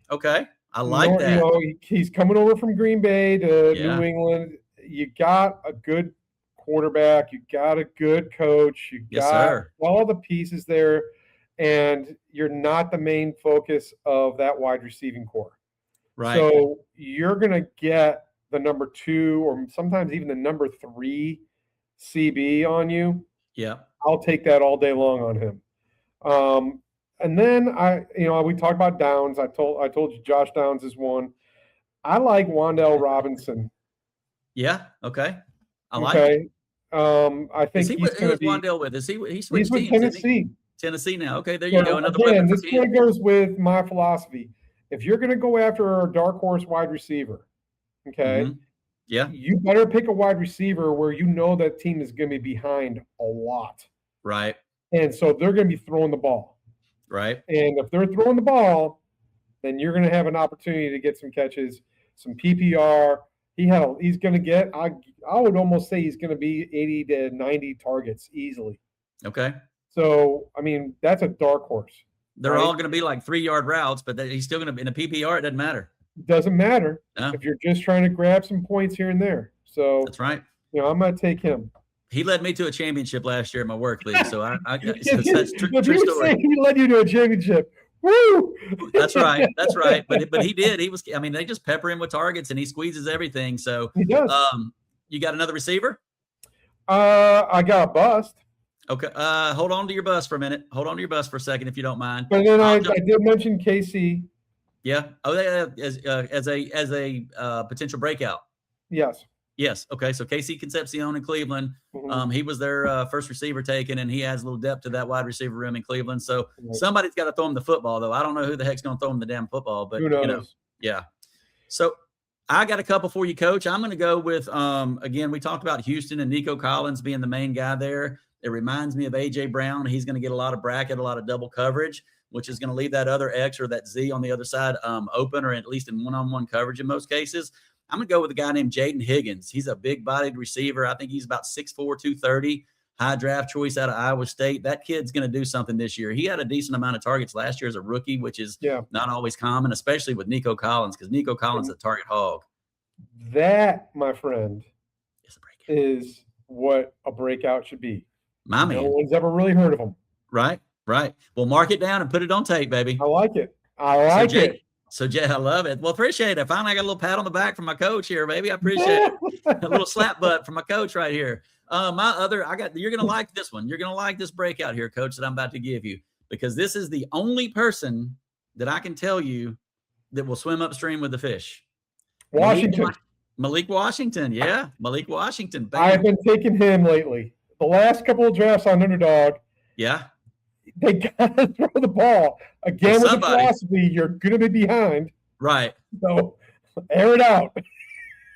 Okay. I like that. He's coming over from Green Bay to New England. You got a good quarterback. You got a good coach. You got all the pieces there, and you're not the main focus of that wide receiving core. Right. So you're going to get the number 2 or sometimes even the number 3 CB on you. Yeah. I'll take that all day long on him. And then we talked about Downs. I told you Josh Downs is one. I like Wan'Dale Robinson. Yeah. Okay. I like it. I think he's going to be. Wan'Dale with? Is he? He's with Tennessee. Tennessee now. Okay, there you go. Another weapon. This one goes with my philosophy. If you're going to go after a dark horse wide receiver, okay, you better pick a wide receiver where you know that team is going to be behind a lot. Right. And so they're going to be throwing the ball. Right. And if they're throwing the ball, then you're going to have an opportunity to get some catches, some PPR. He's going to get, I would almost say he's going to be 80 to 90 targets easily. Okay. So, I mean, that's a dark horse. They're all going to be like 3-yard routes, but he's still going to be in a PPR. It doesn't matter. Doesn't matter if you're just trying to grab some points here and there. So that's right. I'm going to take him. He led me to a championship last year in my work league, so that's true story. He led you to a championship. Woo! That's right. That's right. But he did. He was. I mean, they just pepper him with targets, and he squeezes everything. So he does. You got another receiver? I got a bust. Okay. Hold on to your bus for a minute. Hold on to your bus for a second, if you don't mind. But then I did mention KC. Yeah. Oh, as a potential breakout. Yes. Yes. Okay. So KC Concepcion in Cleveland. Mm-hmm. He was their first receiver taken, and he adds a little depth to that wide receiver room in Cleveland. So somebody's got to throw him the football, though. I don't know who the heck's going to throw him the damn football, but who knows? Yeah. So I got a couple for you, Coach. I'm going to go with again. We talked about Houston and Nico Collins being the main guy there. It reminds me of AJ Brown. He's going to get a lot of bracket, a lot of double coverage, which is going to leave that other X or that Z on the other side open, or at least in one-on-one coverage in most cases. I'm going to go with a guy named Jayden Higgins. He's a big-bodied receiver. I think he's about 6'4", 230, high draft choice out of Iowa State. That kid's going to do something this year. He had a decent amount of targets last year as a rookie, which is not always common, especially with Nico Collins, because Nico Collins is a target hog. That, my friend, is what a breakout should be. My man. No one's ever really heard of him. Right. Well, mark it down and put it on tape, baby. I like it. it. So, Jay, I love it. Well, appreciate it. Finally, I got a little pat on the back from my coach here, baby. I appreciate it. A little slap butt from my coach right here. You're going to like this one. You're going to like this breakout here, Coach, that I'm about to give you, because this is the only person that I can tell you that will swim upstream with the fish. Washington. Malik Washington. Yeah. Malik Washington. Baby. I've been taking him lately. The last couple of drafts on Underdog. Yeah. They got to throw the ball. Again, with the philosophy, you're going to be behind. Right. So, air it out.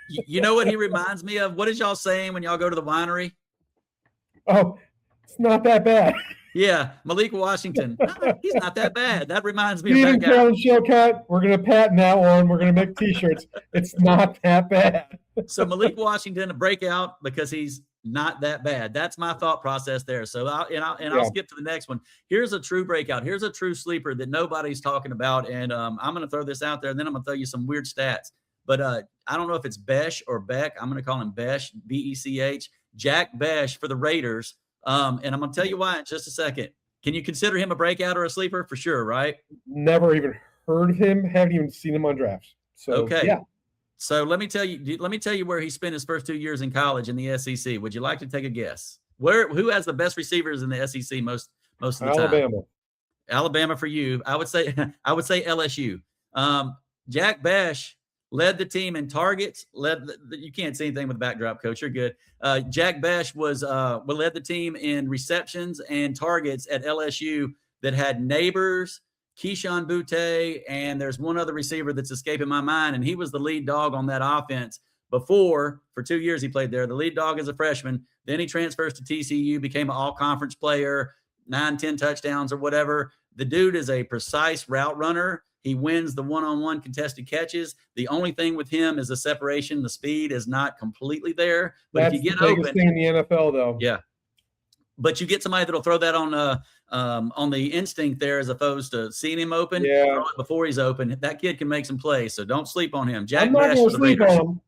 You know what he reminds me of? What is y'all saying when y'all go to the winery? Oh, it's not that bad. Yeah, Malik Washington. He's not that bad. That reminds me of Steven that guy. Showcut, we're going to patent that one. We're going to make T-shirts. It's not that bad. So Malik Washington, a breakout because he's not that bad. That's my thought process there. So I'll skip to the next one. Here's a true breakout. Here's a true sleeper that nobody's talking about. And I'm going to throw this out there, and then I'm going to throw you some weird stats. But I don't know if it's Bech or Bech. I'm going to call him Bech, B-E-C-H. Jack Bech for the Raiders. And I'm going to tell you why in just a second. Can you consider him a breakout or a sleeper? For sure, right? Never even heard of him. Haven't even seen him on drafts. So, okay. Yeah. So let me tell you where he spent his first 2 years in college in the SEC. Would you like to take a guess? Who has the best receivers in the SEC most of the time? Alabama for you. I would say LSU. Jack Bech led the team in targets. You can't see anything with the backdrop, Coach. You're good. Jack Bech led the team in receptions and targets at LSU that had Neighbors, Keyshawn Butte, and there's one other receiver that's escaping my mind, and he was the lead dog on that offense for 2 years he played there. The lead dog as a freshman. Then he transfers to TCU, became an all-conference player, 9-10 touchdowns or whatever. The dude is a precise route runner. He wins the one-on-one contested catches. The only thing with him is the separation. The speed is not completely there. But that's if you get the biggest open, thing in the NFL, though. Yeah. But you get somebody that'll throw that on the instinct there as opposed to seeing him open before he's open. That kid can make some plays, so don't sleep on him. Jack Bech for the Raiders. On him,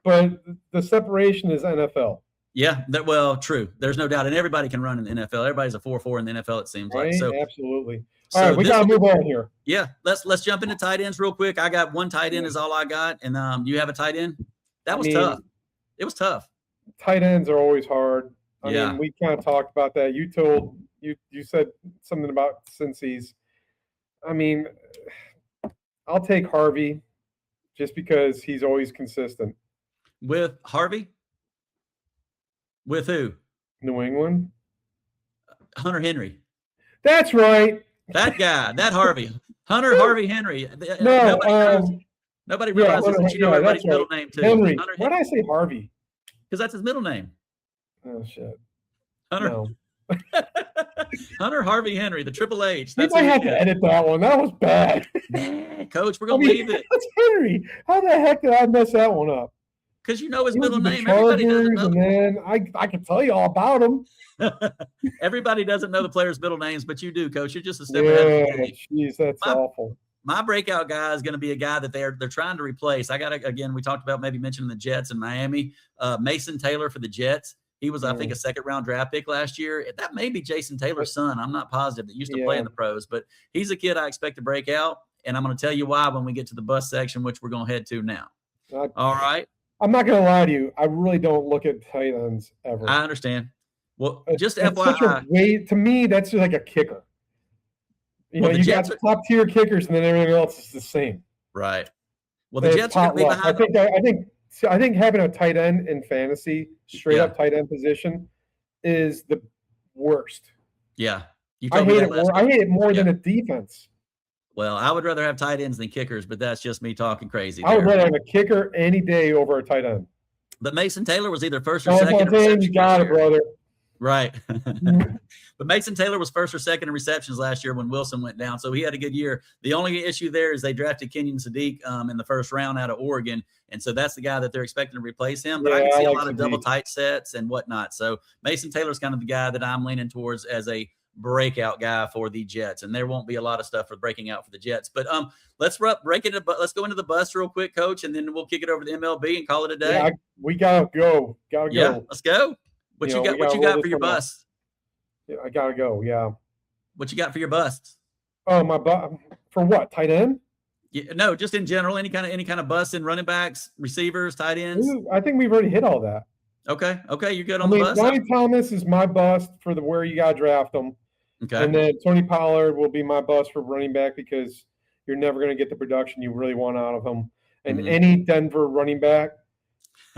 but the separation is NFL. Yeah, true. There's no doubt, and everybody can run in the NFL. Everybody's a 4-4 in the NFL, it seems like. So absolutely. All right, we got to move on here. Yeah, let's jump into tight ends real quick. I got one tight end is all I got, and you have a tight end? That was tough. It was tough. Tight ends are always hard. I mean, we kind of talked about that. You said something about Cincy's. I mean, I'll take Harvey just because he's always consistent. With Harvey? With who? New England. Hunter Henry. That's right. That guy, that Harvey. Harvey Henry. Nobody realizes that you know everybody's middle name too. Henry. Why did I say Harvey? Because that's his middle name. Oh, shit. Hunter. No. Hunter Harvey Henry, the Triple H. That's I had to edit that one. That was bad. Coach, we're going to leave it. That's Henry. How the heck did I mess that one up? Because you know his middle name. Everybody doesn't know. And then I can tell you all about him. Everybody doesn't know the players' middle names, but you do, Coach. You're just a step ahead of me. Jeez, that's awful. My breakout guy is going to be a guy that they're trying to replace. I got to, again, we talked about maybe mentioning the Jets in Miami. Mason Taylor for the Jets. He was, I think, a second-round draft pick last year. That may be Jason Taylor's son. I'm not positive. That used to play in the pros, but he's a kid I expect to break out, and I'm going to tell you why when we get to the bust section, which we're going to head to now. All right? I'm not going to lie to you. I really don't look at tight ends ever. I understand. Well, just FYI. To me, that's just like a kicker. You know, you got top-tier kickers, and then everything else is the same. Right. Well, the Jets are going to be behind. I think having a tight end in fantasy, straight up tight end position, is the worst. Yeah. I hate it more than a defense. Well, I would rather have tight ends than kickers, but that's just me talking crazy. I would rather have a kicker any day over a tight end. But Mason Taylor was either first or second. You got it, brother. Right. But Mason Taylor was first or second in receptions last year when Wilson went down, so he had a good year. The only issue there is they drafted Kenyon Sadiq in the first round out of Oregon, and so that's the guy that they're expecting to replace him. But I can see a lot of double tight sets and whatnot. So Mason Taylor's kind of the guy that I'm leaning towards as a breakout guy for the Jets, and there won't be a lot of stuff for breaking out for the Jets. But let's go into the bust real quick, Coach, and then we'll kick it over to MLB and call it a day. Yeah, we gotta go. Yeah, let's go. What you got for your bust? Yeah, I gotta go. Yeah. What you got for your busts? Oh, for what? Tight end? Yeah, no, just in general. Any kind of busts in running backs, receivers, tight ends. I think we've already hit all that. Okay, you're good on the bust. Ryan Thomas is my bust for where you gotta draft him. Okay. And then Tony Pollard will be my bust for running back because you're never going to get the production you really want out of him. And any Denver running back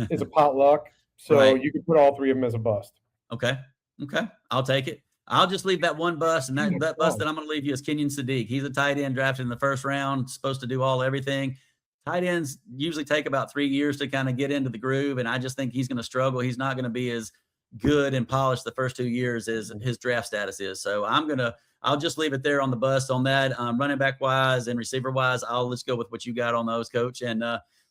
is a potluck. So you can put all three of them as a bust. Okay. I'll take it. I'll just leave that one bust, and that bust that I'm going to leave you is Kenyon Sadiq. He's a tight end drafted in the first round, supposed to do everything. Tight ends usually take about 3 years to kind of get into the groove, and I just think he's going to struggle. He's not going to be as good and polished the first 2 years as his draft status is. So I'll just leave it there on the bust on that. Running back wise and receiver wise, let's go with what you got on those, Coach. And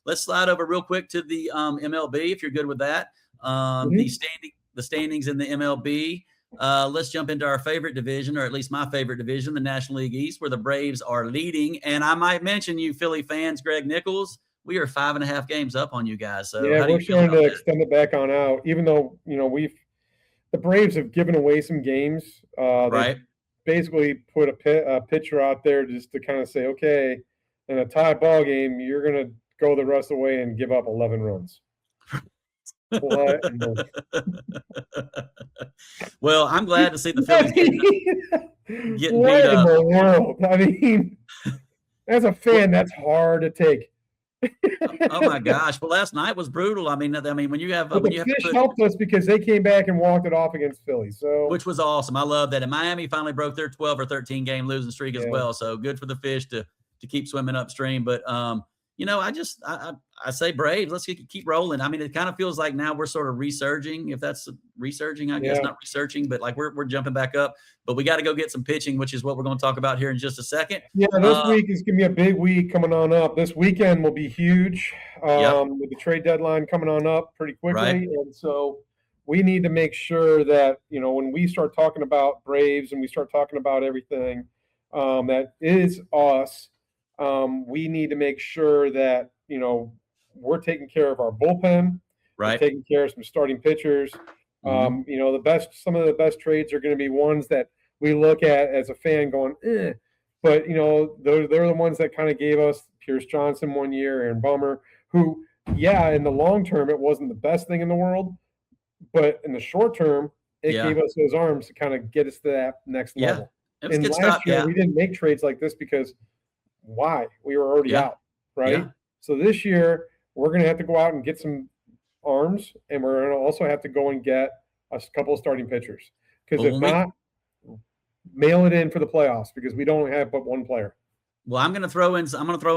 let's slide over real quick to the MLB if you're good with that. The standings in the MLB. Let's jump into our favorite division, or at least my favorite division, the National League East, where the Braves are leading. And I might mention, you Philly fans, Greg Nichols, we are 5.5 games up on you guys. So yeah, we're trying to extend it back on out, even though, the Braves have given away some games. Right. Basically put a pitcher out there just to kind of say, okay, in a tie ball game, you're going to go the rest of the way and give up 11 runs. Well, I'm glad to see the Phillies getting beat up. In the world? I mean, as a fan, that's hard to take. Oh my gosh! Well, last night was brutal. I mean, when you have the Fish helped us because they came back and walked it off against Philly, which was awesome. I love that. And Miami finally broke their 12 or 13 game losing streak as well. So good for the Fish to keep swimming upstream. But I say Braves. Let's keep rolling. I mean, it kind of feels like now we're sort of resurging. If that's resurging, I guess not researching, but like we're jumping back up. But we got to go get some pitching, which is what we're going to talk about here in just a second. Yeah, this week is going to be a big week coming on up. This weekend will be huge with the trade deadline coming on up pretty quickly. Right. And so we need to make sure that, when we start talking about Braves and we start talking about everything that is us, we need to make sure that, we're taking care of our bullpen, right? We're taking care of some starting pitchers. Some of the best trades are going to be ones that we look at as a fan going, but they're the ones that kind of gave us Pierce Johnson one year, Aaron Bummer, who, in the long term, it wasn't the best thing in the world, but in the short term, it gave us those arms to kind of get us to that next level. It was and good last stuff. year, we didn't make trades like this because why? We were already out, right? Yeah. So this year, we're going to have to go out and get some arms, and we're going to also have to go and get a couple of starting pitchers. Because if not, mail it in for the playoffs because we don't have but one player. Well, I'm going to throw in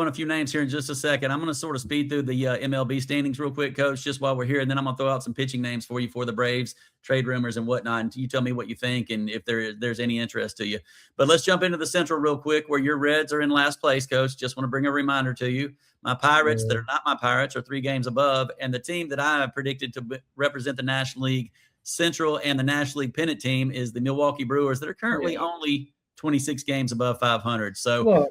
a few names here in just a second. I'm going to sort of speed through the MLB standings real quick, Coach, just while we're here, and then I'm going to throw out some pitching names for you for the Braves, trade rumors and whatnot. And you tell me what you think and if there's any interest to you. But let's jump into the Central real quick, where your Reds are in last place, Coach. Just want to bring a reminder to you. My Pirates that are not my Pirates are 3 games above, and the team that I have predicted to represent the National League Central and the National League pennant team is the Milwaukee Brewers that are currently only 26 games above 500. So look,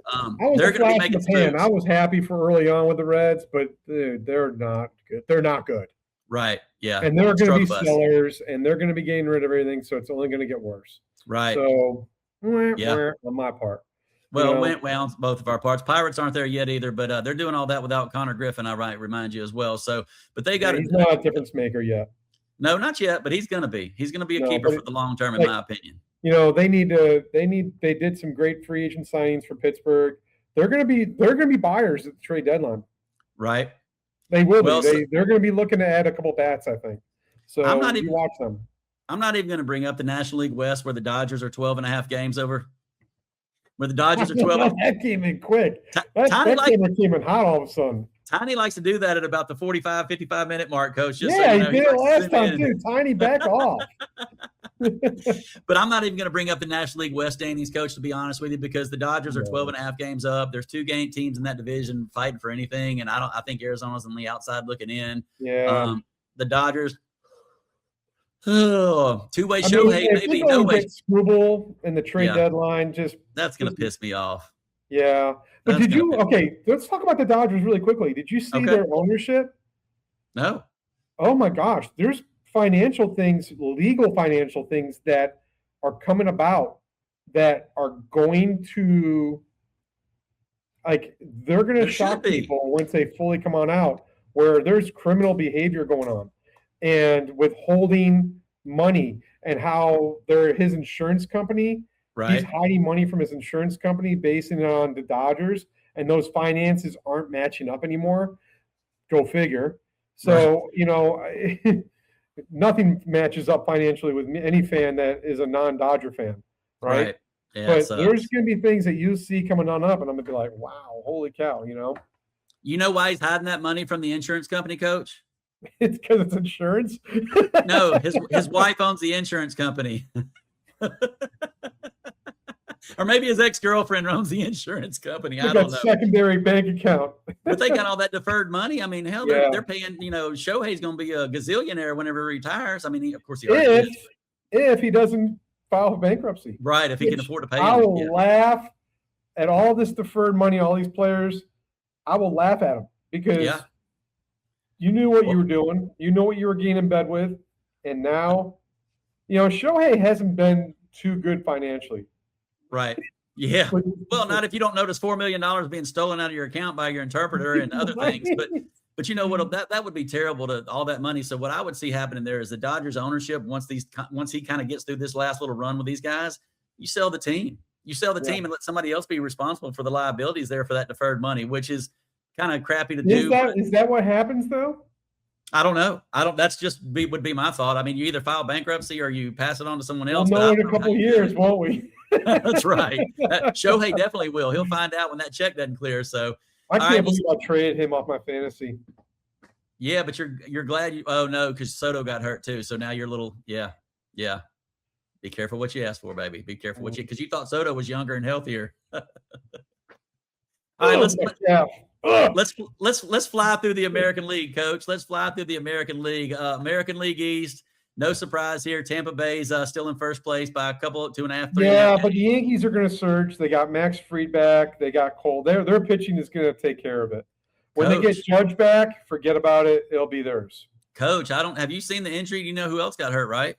they're going to be making moves. I was happy for early on with the Reds, but dude, they're not good. They're not good. Right. Yeah. And they're going to be sellers, and they're going to be getting rid of everything, so it's only going to get worse. Right. So, on my part. Well, went well both of our parts. Pirates aren't there yet either, but they're doing all that without Connor Griffin, I remind you as well. So, but they got he's not a difference maker yet. No, not yet, but he's going to be. He's going to be a keeper for the long term, in my opinion. They did some great free agent signings for Pittsburgh. They're going to be buyers at the trade deadline. Right. They will be. They're going to be looking to add a couple bats, I think. So watch them. I'm not even going to bring up the National League West where the Dodgers are 12.5 games over. Where the Dodgers are 12. That came in quick. That came in hot all of a sudden. Tiny likes to do that at about the 45, 55-minute mark, Coach. Just he did it last time too. Tiny, back off. But I'm not even going to bring up the National League West standings, Coach, to be honest with you, because the Dodgers are 12.5 games up. There's 2 teams in that division fighting for anything, and I think Arizona's on the outside looking in. Yeah. The Dodgers. Oh, two-way Shohei, maybe no way. Screwball in the trade deadline, that's going to piss me off. Yeah, but let's talk about the Dodgers really quickly. Did you see their ownership? No. Oh my gosh, there's financial things, legal financial things that are coming about that are going to, they're going to shock people once they fully come on out, where there's criminal behavior going on and withholding money, and how his insurance company. Right. He's hiding money from his insurance company, basing it on the Dodgers, and those finances aren't matching up anymore. Go figure. So, nothing matches up financially with any fan that is a non-Dodger fan, right? Yeah, but there's going to be things that you see coming on up, and I'm going to be like, wow, holy cow, You know why he's hiding that money from the insurance company, Coach? It's because it's insurance. No, his wife owns the insurance company. Or maybe his ex-girlfriend owns the insurance company. I don't know. Secondary bank account. But they got all that deferred money. I mean, hell, they're paying, Shohei's going to be a gazillionaire whenever he retires. I mean, of course, if he doesn't file bankruptcy. Right, if he can afford to pay I will laugh at all this deferred money, all these players. I will laugh at them because you knew what you were doing. You know what you were getting in bed with. And now, Shohei hasn't been too good financially. Right. Yeah. Well, not if you don't notice $4 million being stolen out of your account by your interpreter and other things. But you know what? That would be terrible to all that money. So what I would see happening there is the Dodgers ownership, once he kind of gets through this last little run with these guys, you sell the team. You sell the team and let somebody else be responsible for the liabilities there for that deferred money, which is kind of crappy to do. Is that what happens though? I don't know. That's just would be my thought. I mean, you either file bankruptcy or you pass it on to someone else. We'll know in a couple of years, won't we? That's right. Shohei definitely will. He'll find out when that check doesn't clear. So I can't believe I traded him off my fantasy. Yeah, but you're glad you. Oh no, because Soto got hurt too. So now you're a little. Yeah. Be careful what you ask for, baby. Be careful because you thought Soto was younger and healthier. All right, let's fly through the American League, Coach. Let's fly through the American League. American League East. No surprise here. Tampa Bay's still in first place by a couple, 2.5, 3. Yeah, but the Yankees are going to surge. They got Max Fried back. They got Cole. Their pitching is going to take care of it. When they get Judge back, forget about it. It'll be theirs. Coach, have you seen the injury? You know who else got hurt, right?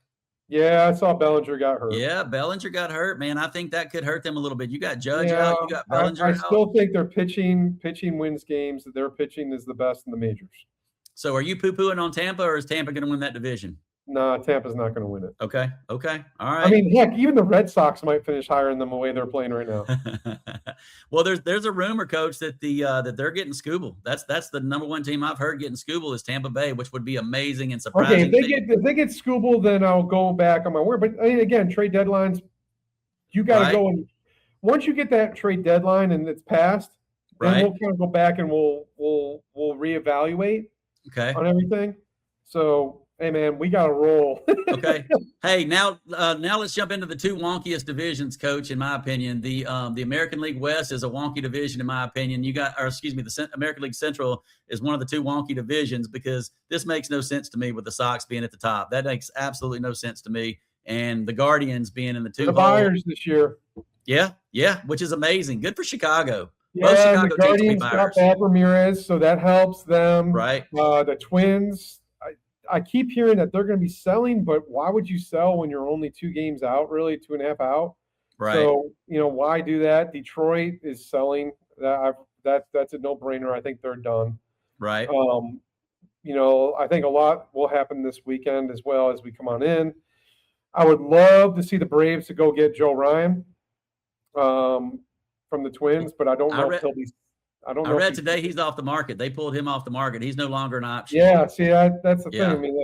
Yeah, I saw Bellinger got hurt. Yeah, Bellinger got hurt, man. I think that could hurt them a little bit. You got Judge out. You got Bellinger out. I still think their pitching wins games. Their pitching is the best in the majors. So are you poo-pooing on Tampa, or is Tampa going to win that division? No, Tampa's not going to win it. Okay. All right. I mean, heck, even the Red Sox might finish higher than the way they're playing right now. Well, there's a rumor, Coach, that that they're getting Scooble. That's the number one team I've heard getting Scooble is Tampa Bay, which would be amazing and surprising. Okay, if they get Scooble, then I'll go back on my word. But again, trade deadlines, you got to go and once you get that trade deadline and it's passed, then we'll kind of go back and we'll reevaluate on everything. So. Hey man, we got to roll. Okay. Hey, now let's jump into the two wonkiest divisions, Coach. In my opinion, the American League West is a wonky division. In my opinion, the American League Central is one of the two wonky divisions because this makes no sense to me with the Sox being at the top. That makes absolutely no sense to me. And the Guardians being in the buyers this year. Yeah, which is amazing. Good for Chicago. Yeah, the Guardians got Bad Ramirez, so that helps them. Right. The Twins. I keep hearing that they're going to be selling, but why would you sell when you're only 2 games out, really 2.5 out? Right. So, why do that? Detroit is selling. That's a no-brainer. I think they're done. Right. I think a lot will happen this weekend as well as we come on in. I would love to see the Braves to go get Joe Ryan from the Twins, but I don't know if he'll be. I read today he's off the market. They pulled him off the market. He's no longer an option. Yeah, see, that's the thing. I mean,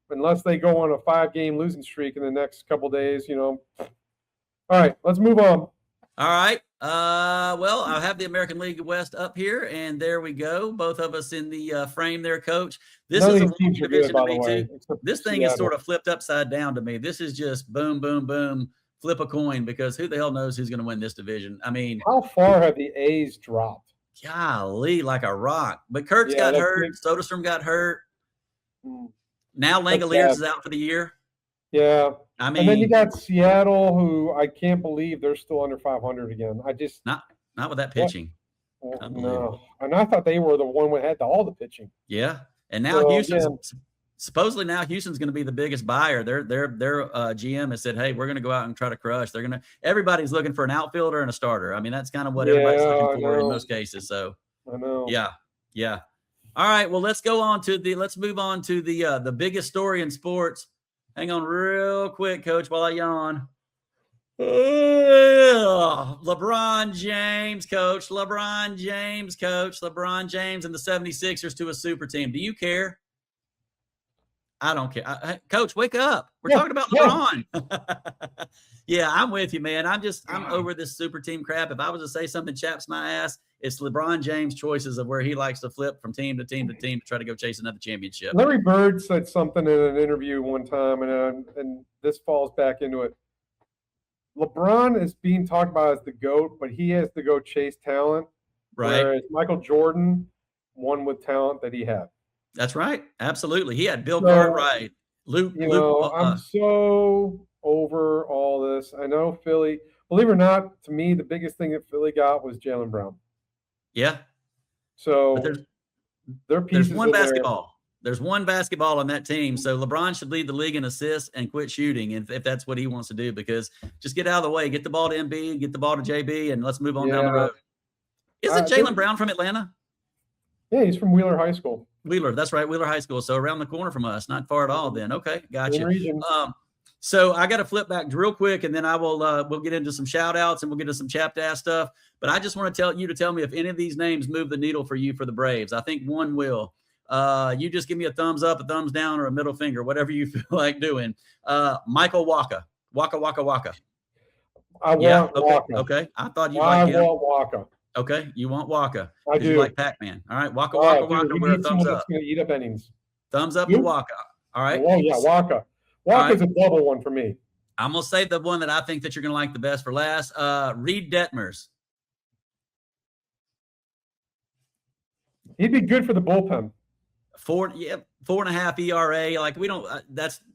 unless they go on a 5-game losing streak in the next couple of days, All right, let's move on. All right. Well, I have the American League West up here, and there we go. Both of us in the frame there, Coach. This is a wonky division to me, too. This thing is sort of flipped upside down to me. This is just boom, boom, boom. Flip a coin because who the hell knows who's going to win this division? I mean, how far have the A's dropped? Golly, like a rock. But Kurtz got hurt. Soderstrom got hurt. Now Langoliers is out for the year. Yeah. I mean, and then you got Seattle, who I can't believe they're still under 500 again. I just not with that pitching. No, and I thought they were the one that had all the pitching. Yeah, and now Houston's. Supposedly now Houston's going to be the biggest buyer. Their GM has said, "Hey, we're going to go out and try to crush." Everybody's looking for an outfielder and a starter. I mean, that's kind of what everybody's looking for in most cases. So I know. Yeah. All right. Well, let's move on to the biggest story in sports. Hang on real quick, Coach, while I yawn. LeBron James, Coach. LeBron James and the 76ers to a super team. Do you care? I don't care. Coach, wake up. We're talking about LeBron. Yeah, I'm with you, man. I'm over this super team crap. If I was to say something chaps my ass, it's LeBron James' choices of where he likes to flip from team to team to team to try to go chase another championship. Larry Bird said something in an interview one time, and this falls back into it. LeBron is being talked about as the GOAT, but he has to go chase talent. Right. Whereas Michael Jordan won with talent that he had. That's right. Absolutely. He had Bill Cartwright, Luke. I'm so over all this. I know Philly, believe it or not, to me, the biggest thing that Philly got was Jaylen Brown. Yeah. So there's one basketball. There's one basketball on that team. So LeBron should lead the league in assists and quit shooting if that's what he wants to do, because just get out of the way. Get the ball to MB, get the ball to JB, and let's move on down the road. Isn't Jaylen Brown from Atlanta? Yeah, he's from Wheeler High School. Wheeler, that's right, Wheeler High School. So around the corner from us, not far at all then. Okay, gotcha. So I got to flip back real quick, and then I will we'll get into some shout outs and we'll get to some chapped ass stuff. But I just want to tell me if any of these names move the needle for you for the Braves. I think one will. You just give me a thumbs up, a thumbs down, or a middle finger, whatever you feel like doing. Michael Waka. Waka. I want Waka. Okay. I thought you liked him. I want Waka. Okay. You want Waka. I do. You like Pac-Man. All right. Waka. We're a thumbs up. Going to eat up innings. Thumbs up to Waka. All right. Oh, yeah, Waka. Waka's a double one for me. I'm going to save the one that I think that you're going to like the best for last. Reed Detmers. He'd be good for the bullpen. 4.5 ERA. Like we don't.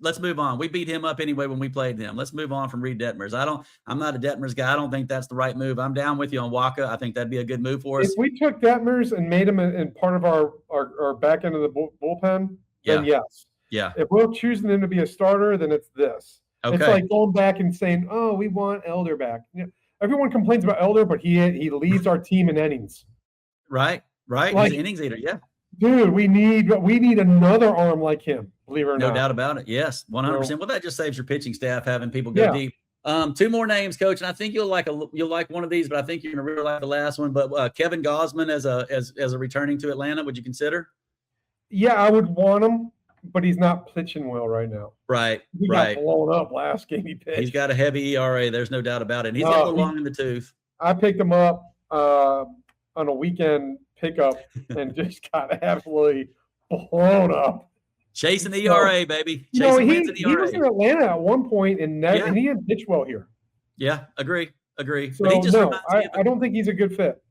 Let's move on. We beat him up anyway when we played him. Let's move on from Reed Detmers. I'm not a Detmers guy. I don't think that's the right move. I'm down with you on Waka. I think that'd be a good move for us. If we took Detmers and made him in part of our back end of the bullpen, then yes. Yeah. If we're choosing him to be a starter, then it's this. Okay. It's like going back and saying, "Oh, we want Elder back." Everyone complains about Elder, but he leads our team in innings. Right. Like, he's an innings eater. Yeah. Dude, we need another arm like him. Believe it or not. No doubt about it. Yes, 100%. Well, that just saves your pitching staff having people go deep. Two more names, Coach, and I think you'll like one of these, but I think you're going to really like the last one. But Kevin Gausman as a returning to Atlanta, would you consider? Yeah, I would want him, but he's not pitching well right now. Right. He got blown up last game he pitched. He's got a heavy ERA. There's no doubt about it. And he's got a little long in the tooth. I picked him up on a weekend pickup and just got absolutely blown up. Chasing the ERA, baby. Chasing wins in the ERA. He was in Atlanta at one point and he didn't pitch well here. Yeah, agree. So, I don't think he's a good fit.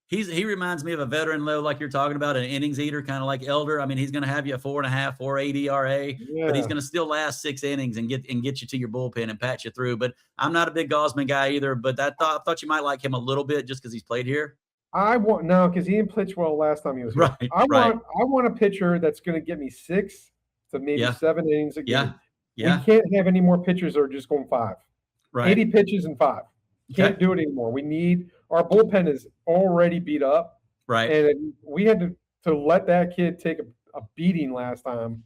He reminds me of a veteran, though, like you're talking about, an innings eater, kind of like Elder. I mean, he's going to have you a 4.5, 4.8 ERA, but he's going to still last 6 innings and get you to your bullpen and patch you through. But I'm not a big Gausman guy either, but I thought you might like him a little bit just because he's played here. Because he didn't pitch well last time he was here. I want a pitcher that's going to get me 6 to maybe 7 innings a game. Yeah. We can't have any more pitchers that are just going 5. Right. 80 pitches and 5. Can't do it anymore. We need our bullpen is already beat up. Right. And we had to let that kid take a beating last time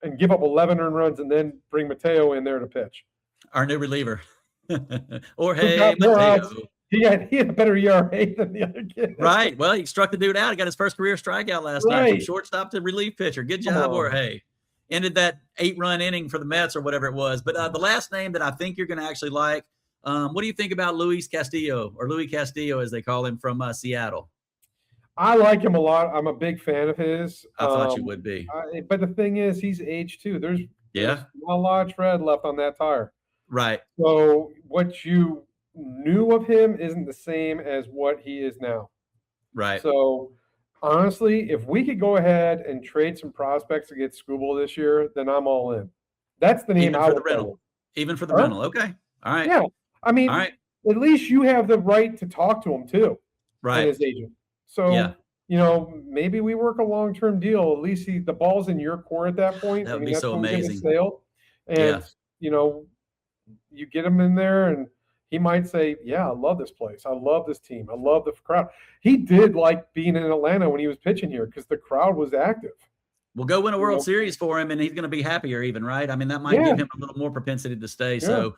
and give up 11 earned runs and then bring Mateo in there to pitch. Our new reliever. Mateo. He had a better ERA than the other kid. Right. Well, he struck the dude out. He got his first career strikeout last night from shortstop to relief pitcher. Good job, Jorge. Ended that 8-run inning for the Mets or whatever it was. But the last name that I think you're going to actually like, what do you think about Luis Castillo, or Louis Castillo as they call him, from Seattle? I like him a lot. I'm a big fan of his. I thought you would be. But the thing is, he's aged too. There's not a lot of tread left on that tire. Right. So what you knew of him isn't the same as what he is now. Right. So honestly, if we could go ahead and trade some prospects to get Scooble this year, then I'm all in. That's the name I would rental. Even for the rental. Okay. All right. Yeah. I mean, at least you have the right to talk to him too. Right. As agent. So, maybe we work a long-term deal. At least the ball's in your court at that point. That would be so amazing. And, you get him in there and he might say, I love this place. I love this team. I love the crowd. He did like being in Atlanta when he was pitching here because the crowd was active. We'll go win a World Series for him, and he's going to be happier even, right? I mean, that might give him a little more propensity to stay. Yeah.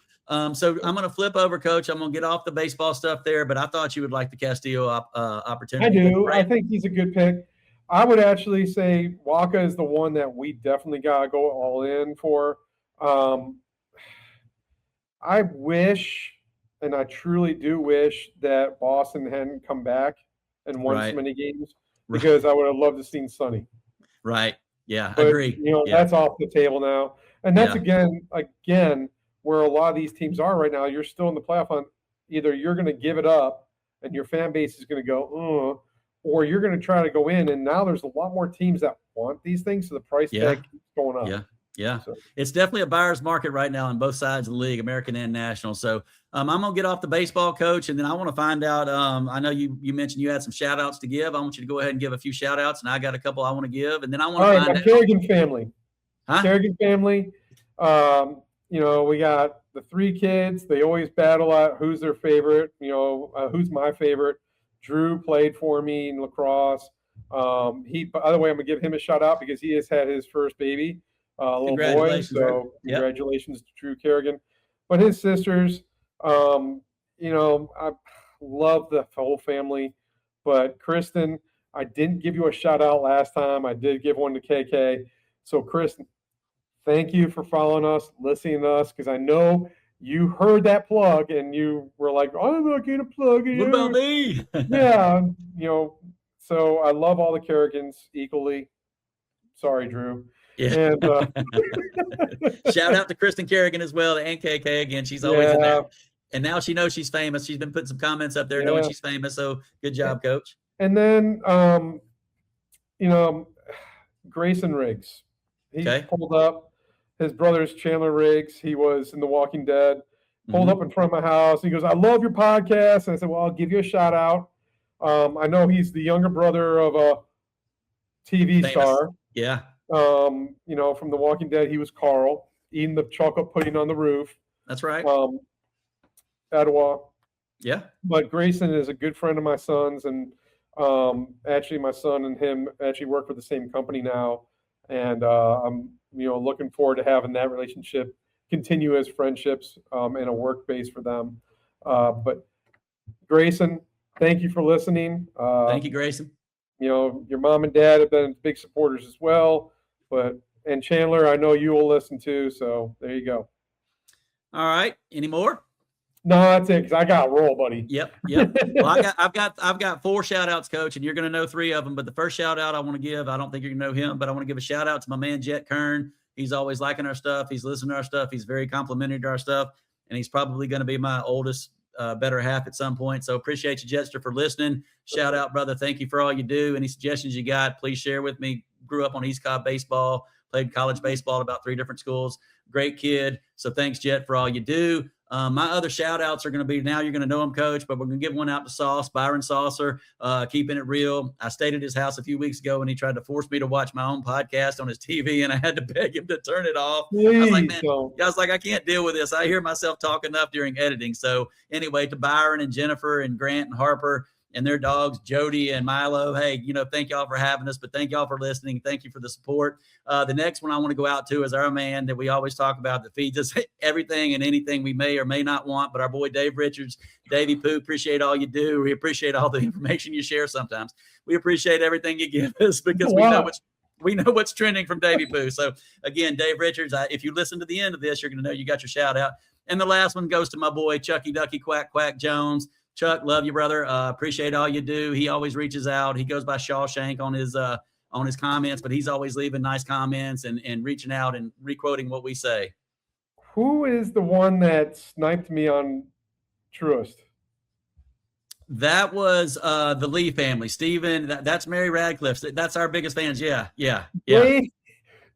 So I'm going to flip over, Coach. I'm going to get off the baseball stuff there, but I thought you would like the Castillo opportunity. I do. I think he's a good pick. I would actually say Waka is the one that we definitely got to go all in for. I wish, and I truly do wish, that Boston hadn't come back and won so many games, because I would have loved to seen Sonny. Right. Yeah, but, agree. That's off the table now. And that's again where a lot of these teams are right now. You're still in the playoff hunt. Either you're going to give it up and your fan base is going to go, or you're going to try to go in. And now there's a lot more teams that want these things, so the price tag keeps going up. Yeah. So it's definitely a buyer's market right now on both sides of the league, American and national. So I'm going to get off the baseball, coach, and then I want to find out, I know you mentioned you had some shout outs to give. I want you to go ahead and give a few shout outs, and I got a couple I want to give. And then I want to find out. Kerrigan family. Kerrigan family. We got the 3 kids. They always battle out who's their favorite, who's my favorite. Drew played for me in lacrosse. By the way, I'm going to give him a shout out because he has had his first baby. Little boy, so congratulations to Drew Kerrigan. But his sisters, I love the whole family. But Kristen, I didn't give you a shout out last time. I did give one to KK. So Kristen, thank you for following us, listening to us, because I know you heard that plug and you were like, I'm not going to plug it. What about me? Yeah, so I love all the Kerrigans equally. Sorry, Drew. Yeah. And, shout out to Kristen Kerrigan as well, and KK again. She's always in there. And now she knows she's famous. She's been putting some comments up there knowing she's famous. So good job, Coach. And then, Grayson Riggs. He pulled up. His brother's Chandler Riggs. He was in The Walking Dead. Pulled up in front of my house. He goes, I love your podcast. And I said, well, I'll give you a shout out. I know he's the younger brother of a TV star. Yeah. From The Walking Dead, he was Carl, eating the chocolate pudding on the roof. That's right. Ottawa. Yeah. But Grayson is a good friend of my son's, and actually my son and him actually work for the same company now. And I'm looking forward to having that relationship continue as friendships and a work base for them. But Grayson, thank you for listening. Thank you, Grayson. Your mom and dad have been big supporters as well. And Chandler, I know you will listen too. So there you go. All right. Any more? No, that's it. Because I got to roll, buddy. Yep. Well, I've got 4 shout outs, Coach, and you're going to know 3 of them. But the first shout out I want to give, I don't think you're going to know him, but I want to give a shout out to my man Jet Kern. He's always liking our stuff. He's listening to our stuff. He's very complimentary to our stuff, and he's probably going to be my oldest better half at some point. So appreciate you, Jetster, for listening. Shout out, brother. Thank you for all you do. Any suggestions you got, please share with me. Grew up on East Cobb baseball, played college baseball at about 3 different schools. Great kid. So thanks, Jet, for all you do. My other shout outs are going to be, now you're going to know him, Coach, but we're going to give one out to Sauce, Byron Saucer, keeping it real. I stayed at his house a few weeks ago and he tried to force me to watch my own podcast on his TV, and I had to beg him to turn it off. I was like, I can't deal with this. I hear myself talk enough during editing. So anyway, to Byron and Jennifer and Grant and Harper and their dogs, Jody and Milo, hey, thank y'all for having us, but thank y'all for listening. Thank you for the support. The next one I want to go out to is our man that we always talk about that feeds us everything and anything we may or may not want, but our boy Dave Richards. Davey Pooh, appreciate all you do. We appreciate all the information you share sometimes. We appreciate everything you give us because we know what's trending from Davey Pooh. So again, Dave Richards, if you listen to the end of this, you're going to know you got your shout out. And the last one goes to my boy Chucky Ducky Quack Quack Jones. Chuck, love you, brother. Appreciate all you do. He always reaches out. He goes by Shawshank on his comments, but he's always leaving nice comments and reaching out and requoting what we say. Who is the one that sniped me on Truist? That was the Lee family. Steven, that's Mary Radcliffe. That's our biggest fans. Yeah.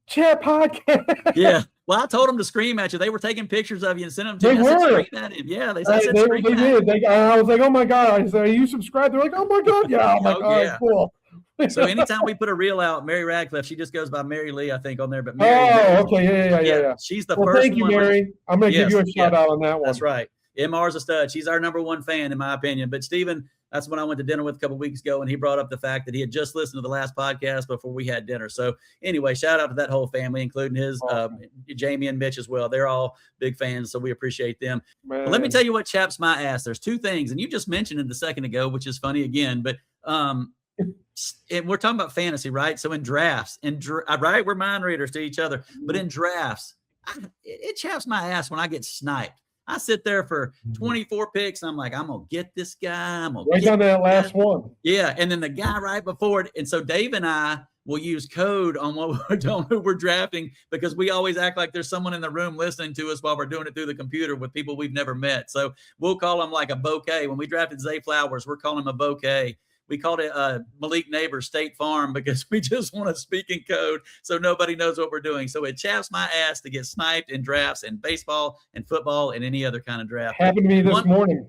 Chap podcast. Yeah. Well, I told them to scream at you. They were taking pictures of you and sending them to me. I said, scream at him. Yeah, they said scream at him. I was like, oh my God. I said, are you subscribed? They're like, oh my God. Yeah. I'm like, all right, cool. So anytime we put a reel out, Mary Radcliffe, she just goes by Mary Lee, I think, on there. But Mary, okay. Yeah. She's the first thank you, one. Mary. I'm going to give you a shout out on that one. That's right. MR's a stud. She's our number 1 fan, in my opinion. But Steven, that's when I went to dinner with a couple of weeks ago, and he brought up the fact that he had just listened to the last podcast before we had dinner. So anyway, shout out to that whole family, including his Jamie and Mitch as well. They're all big fans, so we appreciate them. Let me tell you what chaps my ass. There's 2 things, and you just mentioned it a second ago, which is funny again. But and we're talking about fantasy, right? So in drafts, right, we're mind readers to each other, but in drafts, it chaps my ass when I get sniped. I sit there for 24 picks, and I'm like, I'm gonna get this guy. I'm gonna right down to that last one. Yeah, and then the guy right before it, and so Dave and I will use code on who we're drafting, because we always act like there's someone in the room listening to us while we're doing it through the computer with people we've never met. So we'll call them like a bouquet. When we drafted Zay Flowers, we're calling him a bouquet. We called it Malik Neighbors State Farm, because we just want to speak in code so nobody knows what we're doing. So it chaps my ass to get sniped in drafts and baseball and football and any other kind of draft. Happened to me this morning.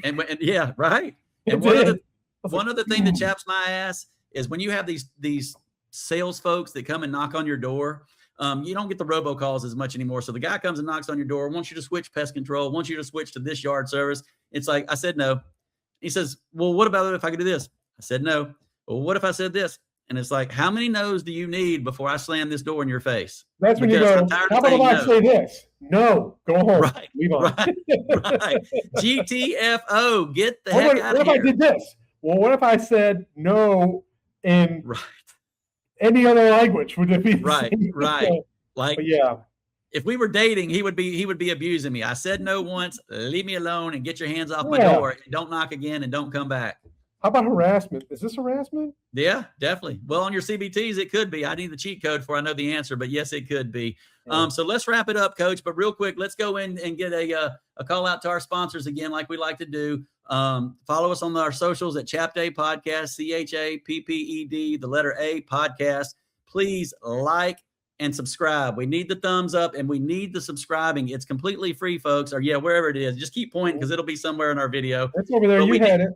And yeah, right. And one other thing that chaps my ass is when you have these sales folks that come and knock on your door. You don't get the robocalls as much anymore. So the guy comes and knocks on your door, wants you to switch pest control, wants you to switch to this yard service. It's like, I said no. He says, well, what about if I could do this? I said no. Well, what if I said this? And it's like, how many no's do you need before I slam this door in your face? That's when you go, how about if I say this? No, go home. Right. Leave on. Right. GTFO, get the heck out of here. What if I did this? Well, what if I said no in any other language? Would it be right? Like, yeah. If we were dating, he would be abusing me. I said no once, leave me alone and get your hands off my door. And don't knock again and don't come back. How about harassment? Is this harassment? Yeah, definitely. Well, on your CBTs, it could be. I need the cheat code before I know the answer, but yes, it could be. Yeah. So let's wrap it up, Coach. But real quick, let's go in and get a call out to our sponsors again, like we like to do. Follow us on our socials at Chapped Podcast, CHAPPED, the letter A podcast. Please like and subscribe. We need the thumbs up and we need the subscribing. It's completely free, folks. Or wherever it is, just keep pointing because it'll be somewhere in our video. It's over there. You had it.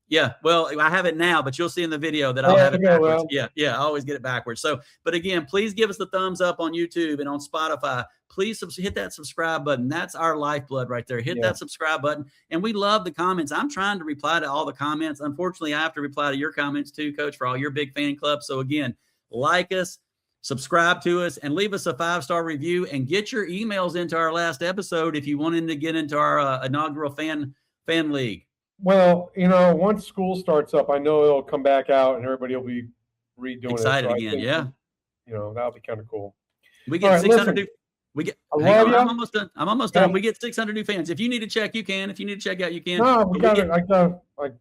Yeah. Well, I have it now, but you'll see in the video that I'll have it backwards. Well. Yeah. I always get it backwards. So, but again, please give us the thumbs up on YouTube and on Spotify. Please hit that subscribe button. That's our lifeblood right there. Hit that subscribe button. And we love the comments. I'm trying to reply to all the comments. Unfortunately, I have to reply to your comments too, Coach, for all your big fan clubs. So again, like us, subscribe to us, and leave us a 5-star review, and get your emails into our last episode if you wanted to get into our inaugural fan league. Well, once school starts up, I know it'll come back out and everybody will be redoing excited it. Excited again, that'll be kind of cool. We get 600 new. I'm almost done. Yeah. We get 600 new fans. If you need to check, you can. If you need to check out, you can. No, we got it.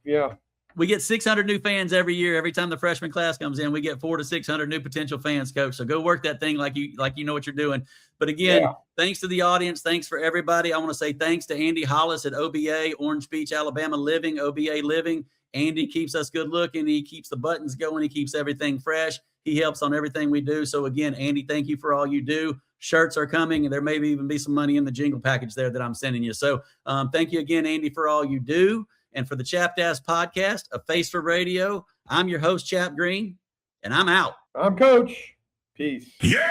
Yeah. We get 600 new fans every year. Every time the freshman class comes in, we get 400 to 600 new potential fans, Coach. So go work that thing like you know what you're doing. But again, thanks to the audience. Thanks for everybody. I want to say thanks to Andy Hollis at OBA, Orange Beach, Alabama Living, OBA Living. Andy keeps us good looking. He keeps the buttons going. He keeps everything fresh. He helps on everything we do. So again, Andy, thank you for all you do. Shirts are coming, and there may even be some money in the jingle package there that I'm sending you. So thank you again, Andy, for all you do. And for the Chapped Ass Podcast, a face for radio, I'm your host, Chap Green, and I'm out. I'm Coach. Peace. Yeah!